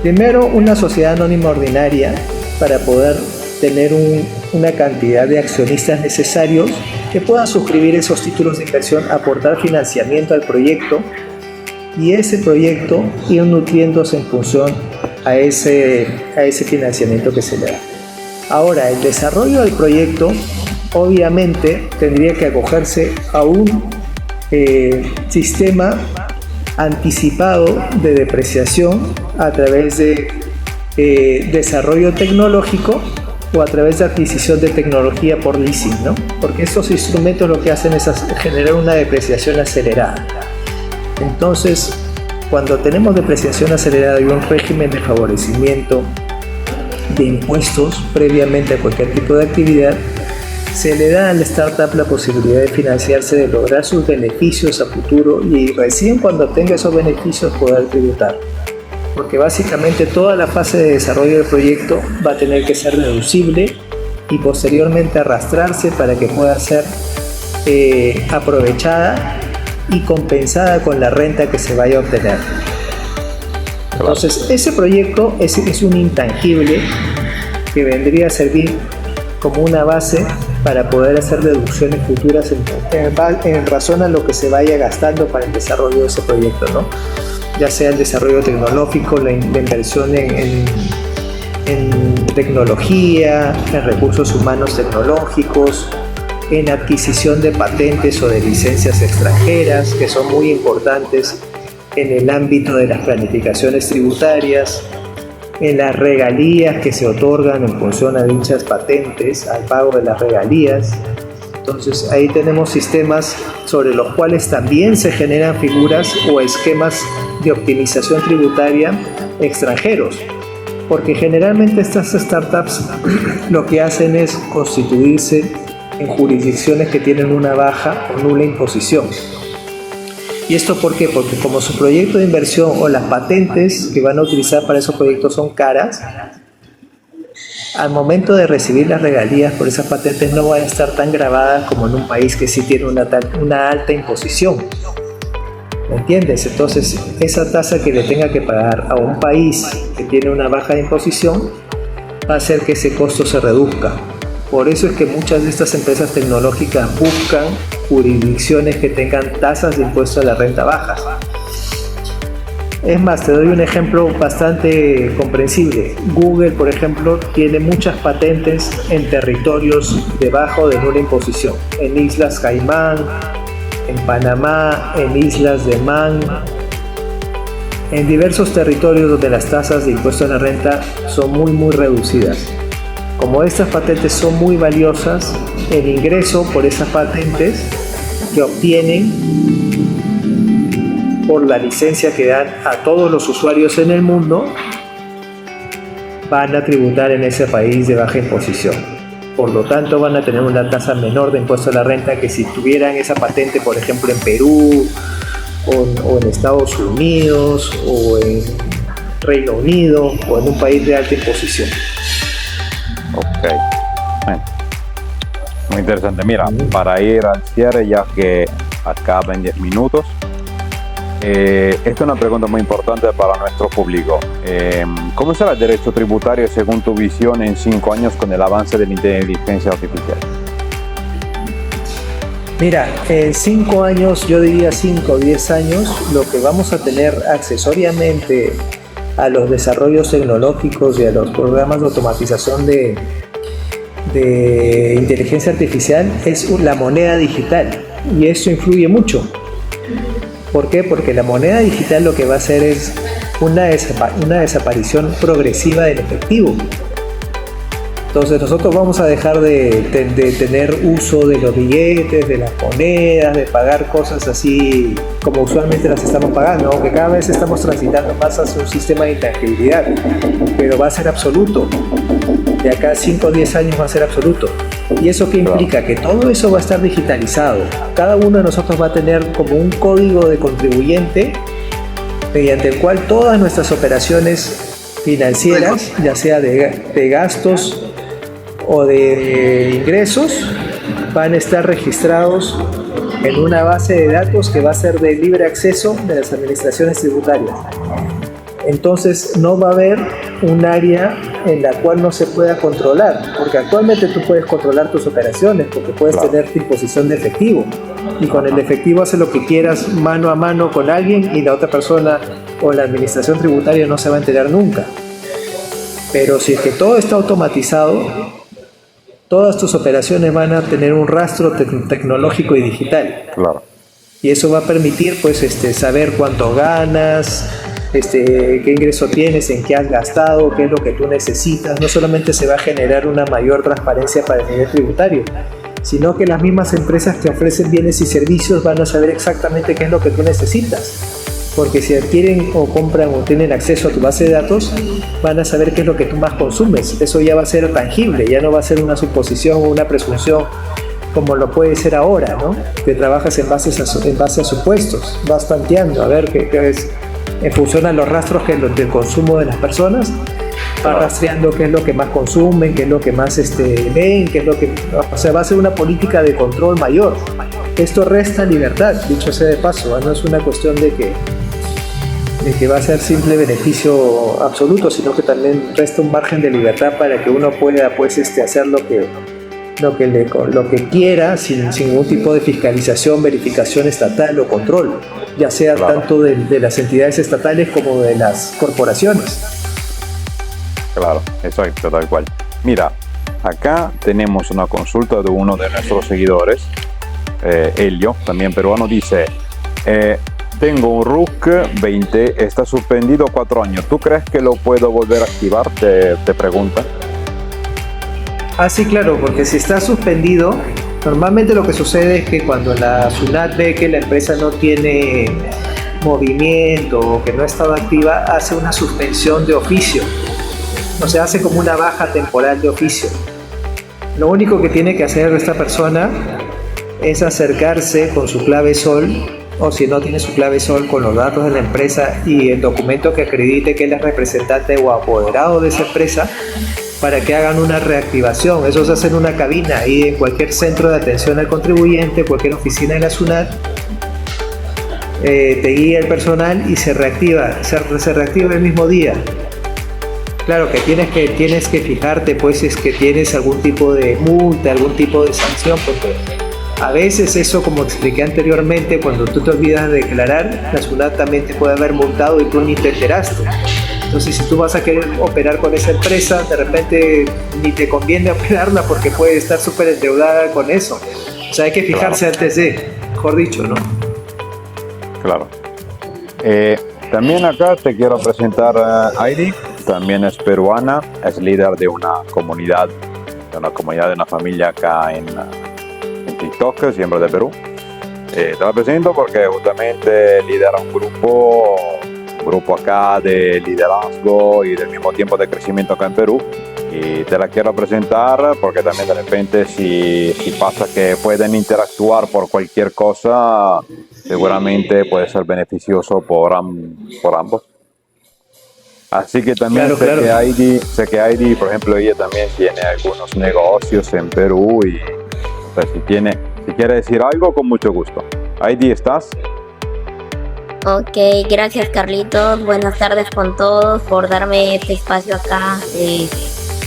S2: Primero, una sociedad anónima ordinaria para poder tener una cantidad de accionistas necesarios que puedan suscribir esos títulos de inversión, aportar financiamiento al proyecto y ese proyecto ir nutriéndose en función a ese financiamiento que se le da. Ahora, el desarrollo del proyecto obviamente tendría que acogerse a un sistema anticipado de depreciación a través de desarrollo tecnológico o a través de adquisición de tecnología por leasing, ¿no? Porque estos instrumentos lo que hacen es generar una depreciación acelerada. Entonces, cuando tenemos depreciación acelerada y un régimen de favorecimiento de impuestos previamente a cualquier tipo de actividad, se le da a la startup la posibilidad de financiarse, de lograr sus beneficios a futuro y recién cuando obtenga esos beneficios poder tributar. Porque básicamente toda la fase de desarrollo del proyecto va a tener que ser deducible y posteriormente arrastrarse para que pueda ser aprovechada y compensada con la renta que se vaya a obtener. Entonces, ese proyecto es un intangible que vendría a servir como una base para poder hacer deducciones futuras en razón a lo que se vaya gastando para el desarrollo de ese proyecto, ¿no? Ya sea el desarrollo tecnológico, la inversión en tecnología, en recursos humanos tecnológicos, en adquisición de patentes o de licencias extranjeras, que son muy importantes en el ámbito de las planificaciones tributarias, en las regalías que se otorgan en función a dichas patentes, al pago de las regalías. Entonces ahí tenemos sistemas sobre los cuales también se generan figuras o esquemas de optimización tributaria extranjeros, porque generalmente estas startups lo que hacen es constituirse en jurisdicciones que tienen una baja o nula imposición. ¿Y esto por qué? Porque como su proyecto de inversión o las patentes que van a utilizar para esos proyectos son caras, al momento de recibir las regalías por esas patentes no van a estar tan grabadas como en un país que sí tiene una alta imposición. ¿Me entiendes? Entonces, esa tasa que le tenga que pagar a un país que tiene una baja imposición va a hacer que ese costo se reduzca. Por eso es que muchas de estas empresas tecnológicas buscan jurisdicciones que tengan tasas de impuesto a la renta bajas. Es más, te doy un ejemplo bastante comprensible. Google, por ejemplo, tiene muchas patentes en territorios de baja o de nula imposición. En Islas Caimán, en Panamá, en Islas de Man, en diversos territorios donde las tasas de impuesto a la renta son muy reducidas. Como estas patentes son muy valiosas, el ingreso por esas patentes que obtienen por la licencia que dan a todos los usuarios en el mundo van a tributar en ese país de baja imposición. Por lo tanto, van a tener una tasa menor de impuesto a la renta que si tuvieran esa patente, por ejemplo, en Perú o en Estados Unidos o en Reino Unido o en un país de alta imposición.
S1: Ok, bueno, muy interesante. Mira, para ir al cierre, ya que acaban 10 minutos, Esta es una pregunta muy importante para nuestro público. ¿Cómo será el derecho tributario según tu visión en 5 años con el avance de la inteligencia artificial?
S2: Mira, en 5 años, yo diría 5 o 10 años, lo que vamos a tener accesoriamente a los desarrollos tecnológicos y a los programas de automatización de inteligencia artificial es la moneda digital, y eso influye mucho. ¿Por qué? Porque la moneda digital lo que va a hacer es una desaparición progresiva del efectivo. Entonces nosotros vamos a dejar de tener uso de los billetes, de las monedas, de pagar cosas así como usualmente las estamos pagando, aunque cada vez estamos transitando más hacia un sistema de intangibilidad, pero va a ser absoluto. De acá a 5 o 10 años va a ser absoluto. ¿Y eso qué implica? Que todo eso va a estar digitalizado. Cada uno de nosotros va a tener como un código de contribuyente mediante el cual todas nuestras operaciones financieras, ya sea de gastos o de ingresos, van a estar registrados en una base de datos que va a ser de libre acceso de las administraciones tributarias. Entonces no va a haber un área en la cual no se pueda controlar, porque actualmente tú puedes controlar tus operaciones, porque puedes tener disposición de efectivo, y con el efectivo haces lo que quieras mano a mano con alguien y la otra persona o la administración tributaria no se va a enterar nunca. Pero si es que todo está automatizado, todas tus operaciones van a tener un rastro tecnológico y digital.
S1: Claro.
S2: Y eso va a permitir pues saber cuánto ganas, qué ingreso tienes, en qué has gastado, qué es lo que tú necesitas. No solamente se va a generar una mayor transparencia para el nivel tributario, sino que las mismas empresas que ofrecen bienes y servicios van a saber exactamente qué es lo que tú necesitas. Porque si adquieren o compran o tienen acceso a tu base de datos, van a saber qué es lo que tú más consumes. Eso ya va a ser tangible, ya no va a ser una suposición o una presunción como lo puede ser ahora, ¿no? Que trabajas en base a supuestos, vas tanteando, a ver qué es, en función a los rastros del consumo de las personas, vas rastreando qué es lo que más consumen, qué es lo que más leen, qué es lo que... O sea, va a ser una política de control mayor. Esto resta libertad, dicho sea de paso, ¿no? No es una cuestión de que va a ser simple beneficio absoluto, sino que también resta un margen de libertad para que uno pueda pues hacer lo que quiera sin ningún tipo de fiscalización, verificación estatal o control, ya sea tanto de las entidades estatales como de las corporaciones.
S1: Claro, exacto, tal cual. Mira, acá tenemos una consulta de uno de nuestros seguidores, Elio, también peruano, dice: tengo un RUC 20, está suspendido 4 años. ¿Tú crees que lo puedo volver a activar? Te pregunta.
S2: Ah, sí, claro, porque si está suspendido, normalmente lo que sucede es que cuando la SUNAT ve que la empresa no tiene movimiento o que no estaba activa, hace una suspensión de oficio. O sea, hace como una baja temporal de oficio. Lo único que tiene que hacer esta persona es acercarse con su clave SOL, o si no tiene su clave SOL, con los datos de la empresa y el documento que acredite que él es representante o apoderado de esa empresa, para que hagan una reactivación. Eso se hace en una cabina ahí en cualquier centro de atención al contribuyente, cualquier oficina de la SUNAT. Te guía el personal y se reactiva el mismo día. Claro que tienes que fijarte pues es que tienes algún tipo de multa, algún tipo de sanción, porque a veces eso, como expliqué anteriormente, cuando tú te olvidas de declarar, la SUNAT también te puede haber multado y tú ni te enteraste. Entonces, si tú vas a querer operar con esa empresa, de repente ni te conviene operarla porque puede estar súper endeudada con eso. O sea, hay que fijarse antes de, mejor dicho, ¿no?
S1: Claro. También acá te quiero presentar a Heidi. También es peruana, es líder de una comunidad, de una familia acá en TikTok, siempre de Perú. Te la presento porque justamente lidera un grupo acá de liderazgo y del mismo tiempo de crecimiento acá en Perú, y te la quiero presentar porque también de repente si pasa que pueden interactuar por cualquier cosa, seguramente puede ser beneficioso por ambos. Así que también
S2: Claro.
S1: sé que Heidi, por ejemplo, ella también tiene algunos negocios en Perú y si quiere decir algo, con mucho gusto. Heidi, ¿estás?
S3: Ok, gracias Carlitos, buenas tardes con todos por darme este espacio acá de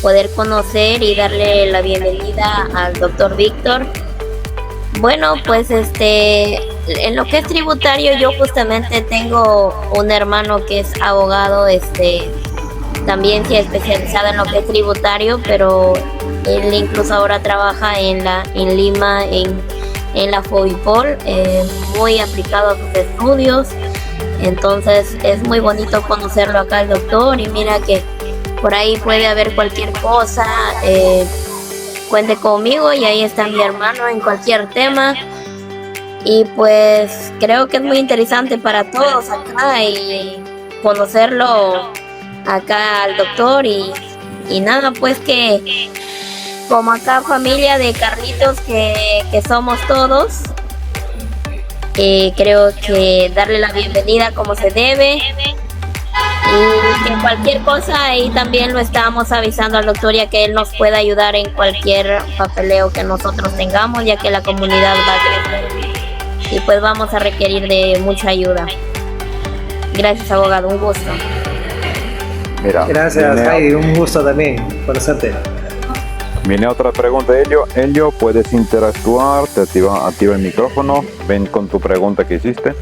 S3: poder conocer y darle la bienvenida al doctor Víctor. Bueno, pues en lo que es tributario yo justamente tengo un hermano que es abogado, también se ha especializado en lo que es tributario, pero él incluso ahora trabaja en Lima, en la FOBIPOL, muy aplicado a sus estudios. Entonces es muy bonito conocerlo acá el doctor, y mira que por ahí puede haber cualquier cosa, cuente conmigo y ahí está mi hermano en cualquier tema. Y pues creo que es muy interesante para todos acá y conocerlo acá al doctor, y nada, pues que como acá familia de Carlitos que somos todos, creo que darle la bienvenida como se debe, y que cualquier cosa ahí también lo estamos avisando al doctor, ya que él nos pueda ayudar en cualquier papeleo que nosotros tengamos, ya que la comunidad va a crecer y pues vamos a requerir de mucha ayuda. Gracias, abogado, un gusto.
S1: Mira,
S2: Gracias, Heidi, un gusto también conocerte.
S1: viene otra pregunta, Elio, puedes interactuar, te activa el micrófono, ven con tu pregunta que hiciste.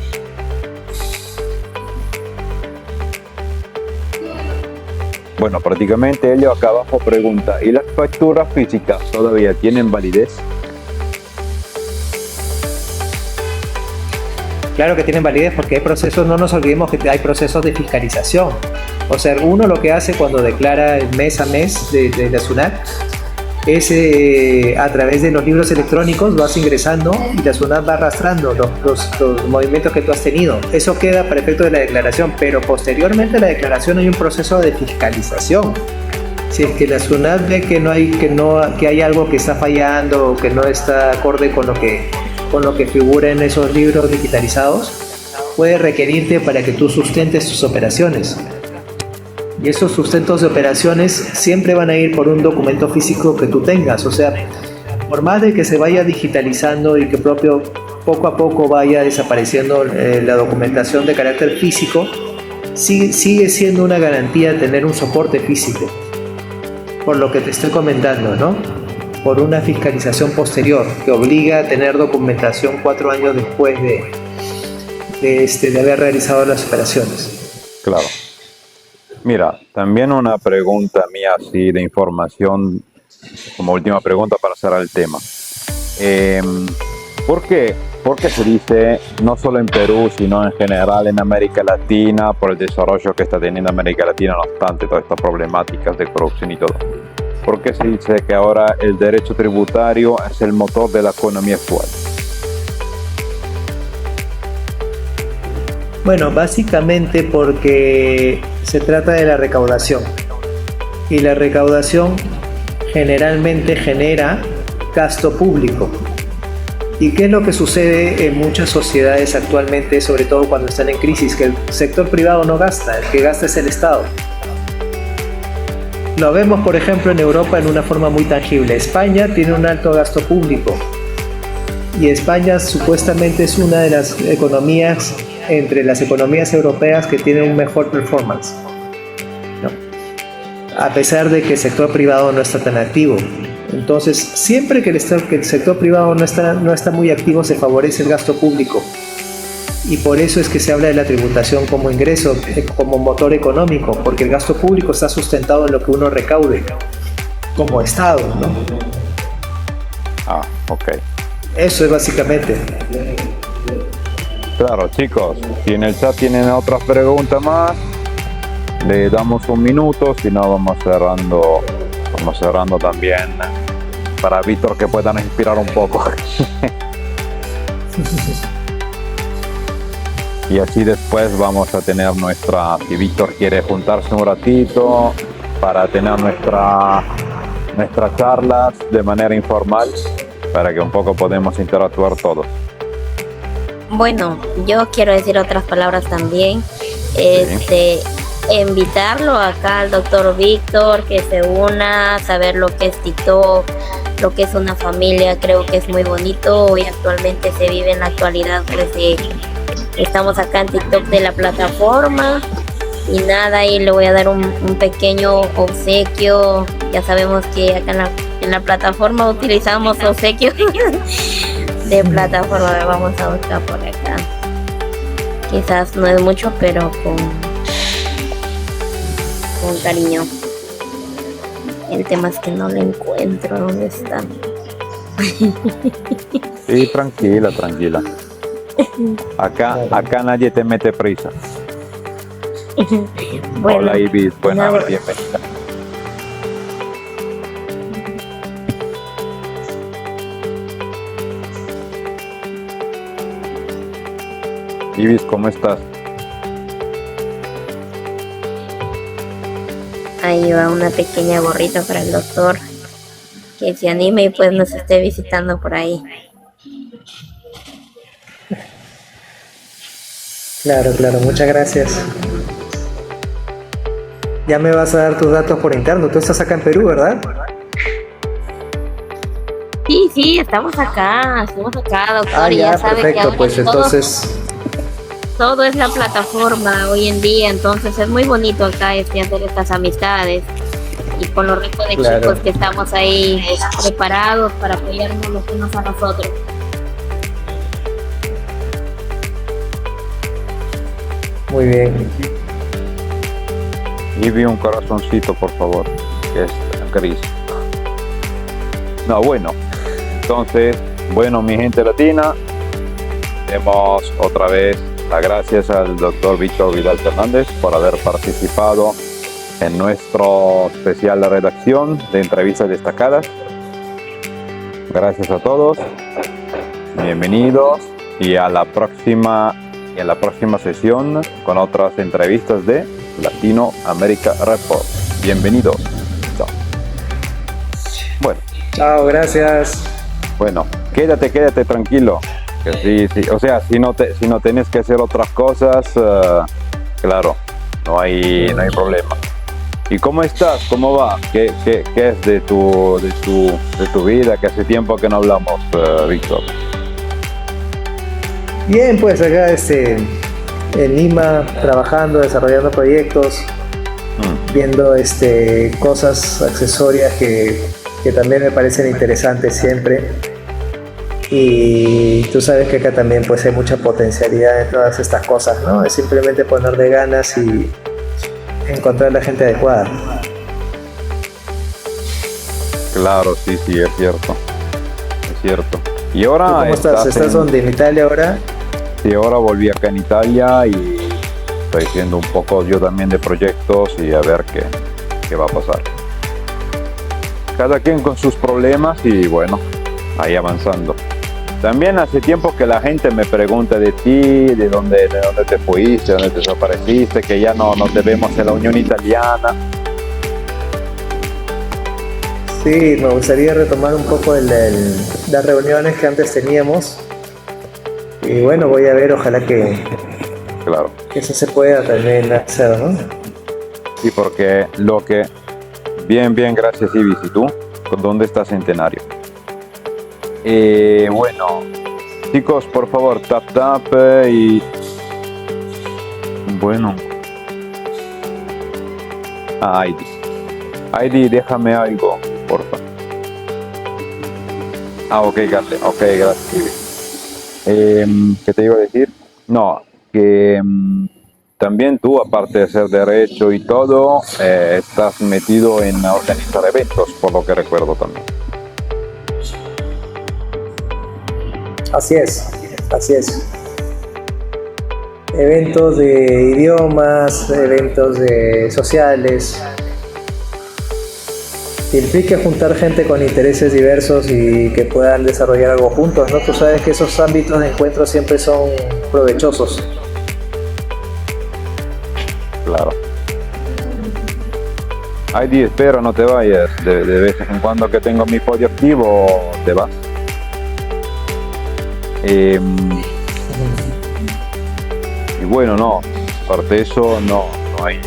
S1: Bueno, prácticamente Elio acá abajo pregunta, ¿y las facturas físicas todavía tienen validez?
S2: Claro que tienen validez porque hay procesos, no nos olvidemos que hay procesos de fiscalización. O sea, uno lo que hace cuando declara mes a mes de la SUNAT es a través de los libros electrónicos vas ingresando y la SUNAT va arrastrando los movimientos que tú has tenido. Eso queda para efecto de la declaración, pero posteriormente a la declaración hay un proceso de fiscalización. Si es que la SUNAT ve que hay algo que está fallando o que no está acorde con lo que figura en esos libros digitalizados, puede requerirte para que tú sustentes tus operaciones. Y esos sustentos de operaciones siempre van a ir por un documento físico que tú tengas. O sea, por más de que se vaya digitalizando y que poco a poco vaya desapareciendo la documentación de carácter físico, sigue siendo una garantía tener un soporte físico. Por lo que te estoy comentando, ¿no? Por una fiscalización posterior que obliga a tener documentación 4 años después de haber realizado las operaciones.
S1: Claro. Mira, también una pregunta mía así de información, como última pregunta para cerrar el tema. ¿Por qué se dice, no solo en Perú, sino en general en América Latina, por el desarrollo que está teniendo América Latina, no obstante todas estas problemáticas de corrupción y todo? ¿Por qué se dice que ahora el derecho tributario es el motor de la economía actual?
S2: Bueno, básicamente porque se trata de la recaudación. Y la recaudación generalmente genera gasto público. ¿Y qué es lo que sucede en muchas sociedades actualmente, sobre todo cuando están en crisis? Que el sector privado no gasta, el que gasta es el Estado. Lo vemos, por ejemplo, en Europa en una forma muy tangible. España tiene un alto gasto público y España supuestamente es una de las economías, entre las economías europeas, que tienen un mejor performance, ¿no? A pesar de que el sector privado no está tan activo. Entonces, siempre que el sector privado no está muy activo, se favorece el gasto público. Y por eso es que se habla de la tributación como ingreso, como motor económico, porque el gasto público está sustentado en lo que uno recaude como Estado, ¿no?
S1: Ah, ok.
S2: Eso es básicamente.
S1: Claro, chicos, si en el chat tienen otras preguntas más, le damos un minuto, si no vamos cerrando también para Víctor, que puedan inspirar un poco. Y así después vamos a tener si Víctor quiere juntarse un ratito para tener nuestras charlas de manera informal, para que un poco podamos interactuar todos.
S3: Bueno, yo quiero decir otras palabras también. Invitarlo acá al doctor Víctor, que se una, saber lo que es TikTok, lo que es una familia. Creo que es muy bonito. Hoy actualmente se vive en la actualidad, pues, Estamos acá en TikTok de la plataforma. Y nada, ahí le voy a dar un pequeño obsequio. Ya sabemos que acá en la plataforma utilizamos obsequios de plataforma. A ver, vamos a buscar por acá. Quizás no es mucho, pero con cariño. El tema es que no lo encuentro. ¿Dónde está?
S1: Sí, tranquila, tranquila. Acá nadie te mete prisa.
S3: Bueno,
S1: hola Ibis, buena,
S3: no.
S1: bienvenida. Ibis, ¿cómo estás?
S3: Ahí va una pequeña gorrita para el doctor. Que se anime y pues nos esté visitando por ahí.
S2: Claro, claro, muchas gracias. Ya me vas a dar tus datos por interno. Tú estás acá en Perú, ¿verdad?
S3: Sí, estamos acá, doctor, y
S2: ya,
S3: ya sabe que
S2: perfecto.
S3: ahora
S2: Pues entonces,
S3: todo es la plataforma hoy en día, entonces es muy bonito acá hacer estas amistades y con los resto de
S2: Claro.
S3: chicos que estamos ahí preparados para apoyarnos los unos a los otros.
S2: muy bien.
S1: Ibis, un corazoncito, por favor, que es gris. No, bueno. Entonces, bueno, mi gente latina, demos otra vez las gracias al doctor Víctor Vidal Fernández por haber participado en nuestro especial de redacción de entrevistas destacadas. Gracias a todos, bienvenidos y a la próxima sesión con otras entrevistas de Latino America Report. Bienvenidos. Chao. Bueno.
S2: Chao, gracias.
S1: Bueno, quédate tranquilo. Que sí. O sea, si no tenés que hacer otras cosas, claro, no hay problema. ¿Y cómo estás? ¿Cómo va? ¿Qué es de tu vida? Que hace tiempo que no hablamos, Víctor.
S2: Bien, pues acá en Lima, trabajando, desarrollando proyectos, viendo cosas accesorias que también me parecen interesantes siempre. Y tú sabes que acá también pues hay mucha potencialidad en todas estas cosas, ¿no? Es simplemente ponerle ganas y encontrar la gente adecuada.
S1: Claro, sí, es cierto. Es cierto. Y ahora
S2: ¿Tú cómo estás? ¿Estás donde? ¿En Italia ahora?
S1: Sí, ahora volví acá en Italia y estoy haciendo un poco yo también de proyectos y a ver qué va a pasar. Cada quien con sus problemas y bueno, ahí avanzando. También hace tiempo que la gente me pregunta de ti, de dónde te fuiste, de dónde te desapareciste, que ya no te vemos en la Unión Italiana.
S2: Sí, me gustaría retomar un poco las reuniones que antes teníamos. Y bueno, voy a ver, ojalá que
S1: Claro.
S2: eso se pueda también hacer, ¿no?
S1: Sí, porque lo que... Bien, gracias Ibis. ¿Y tú? ¿Con dónde está Centenario? Bueno, chicos, por favor, tap y... Bueno. Heidi, déjame algo, porfa. Ok, gracias Ibis. ¿Qué te iba a decir? No, que también tú, aparte de ser derecho y todo, estás metido en organizar eventos, por lo que recuerdo también.
S2: Así es. Eventos de idiomas, eventos de sociales. Implica juntar gente con intereses diversos y que puedan desarrollar algo juntos, ¿no? Tú sabes que esos ámbitos de encuentro siempre son provechosos.
S1: Claro. Heidi, espero no te vayas. De vez en cuando que tengo mi podio activo, te vas. Y bueno, no. Aparte de eso, no hay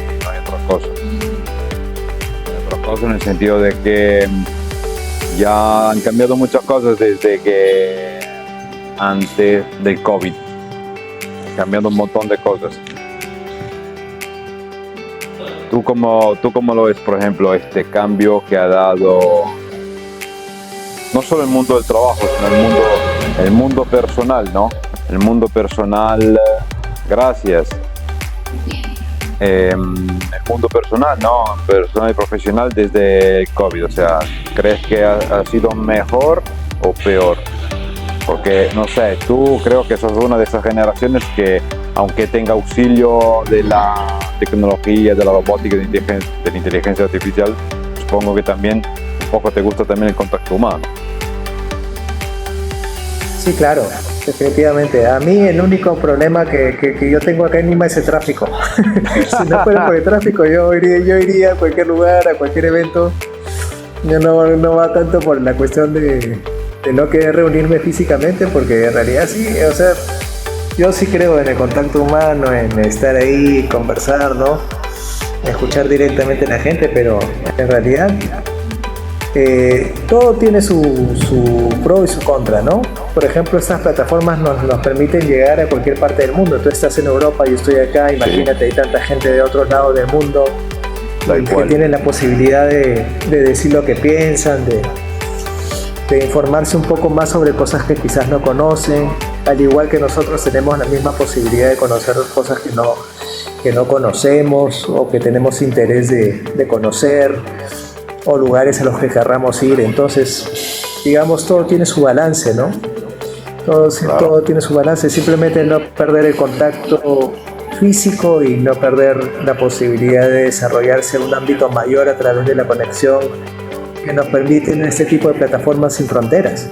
S1: otra cosa. En el sentido de que ya han cambiado muchas cosas desde que antes del COVID. cambiando un montón de cosas. ¿Tú cómo lo ves, por ejemplo, este cambio que ha dado no solo el mundo del trabajo, sino el mundo personal, ¿no? El mundo personal, gracias. El mundo personal, ¿no? Personal y profesional desde el COVID. O sea, ¿crees que ha sido mejor o peor? Porque, no sé, tú creo que sos una de esas generaciones que, aunque tenga auxilio de la tecnología, de la robótica, de la inteligencia artificial, supongo que también un poco te gusta también el contacto humano.
S2: Sí, claro, definitivamente. A mí el único problema que yo tengo acá en Lima es el tráfico. Si no fuera por el tráfico, yo iría a cualquier lugar, a cualquier evento. Yo no va tanto por la cuestión de no querer reunirme físicamente, porque en realidad sí, o sea, yo sí creo en el contacto humano, en estar ahí, conversar, ¿no? Escuchar directamente a la gente, pero en realidad todo tiene su pro y su contra, ¿no? Por ejemplo, estas plataformas nos permiten llegar a cualquier parte del mundo. Tú estás en Europa, yo estoy acá, imagínate, hay tanta gente de otros lados del mundo que tienen la posibilidad de decir lo que piensan, de informarse un poco más sobre cosas que quizás no conocen, al igual que nosotros tenemos la misma posibilidad de conocer cosas que no conocemos o que tenemos interés de conocer, o lugares a los que querramos ir. Entonces, digamos, todo tiene su balance, ¿no? Todo tiene su balance, simplemente no perder el contacto físico y no perder la posibilidad de desarrollarse en un ámbito mayor a través de la conexión que nos permiten este tipo de plataformas sin fronteras.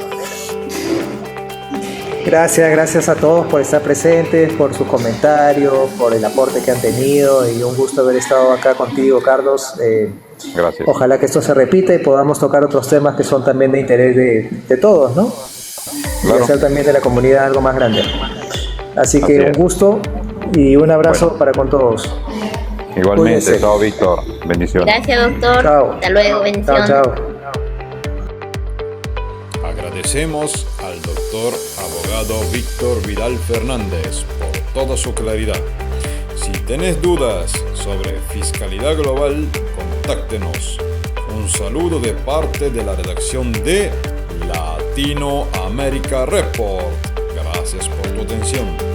S2: Gracias a todos por estar presentes, por sus comentarios, por el aporte que han tenido, y un gusto haber estado acá contigo, Carlos.
S1: Gracias.
S2: Ojalá que esto se repita y podamos tocar otros temas que son también de interés de todos, ¿no?
S1: Claro.
S2: Y hacer también de la comunidad algo más grande. Así que un gusto y un abrazo para con todos.
S1: Igualmente.
S2: Cuídense.
S1: Chao, Víctor. Bendiciones.
S3: Gracias, doctor.
S2: Chao.
S3: Hasta luego, bendiciones.
S2: Chao.
S4: Agradecemos al doctor abogado Víctor Vidal Fernández por toda su claridad. Si tenés dudas sobre fiscalidad global, contáctenos. Un saludo de parte de la redacción de Latinoamérica Report. Gracias por tu atención.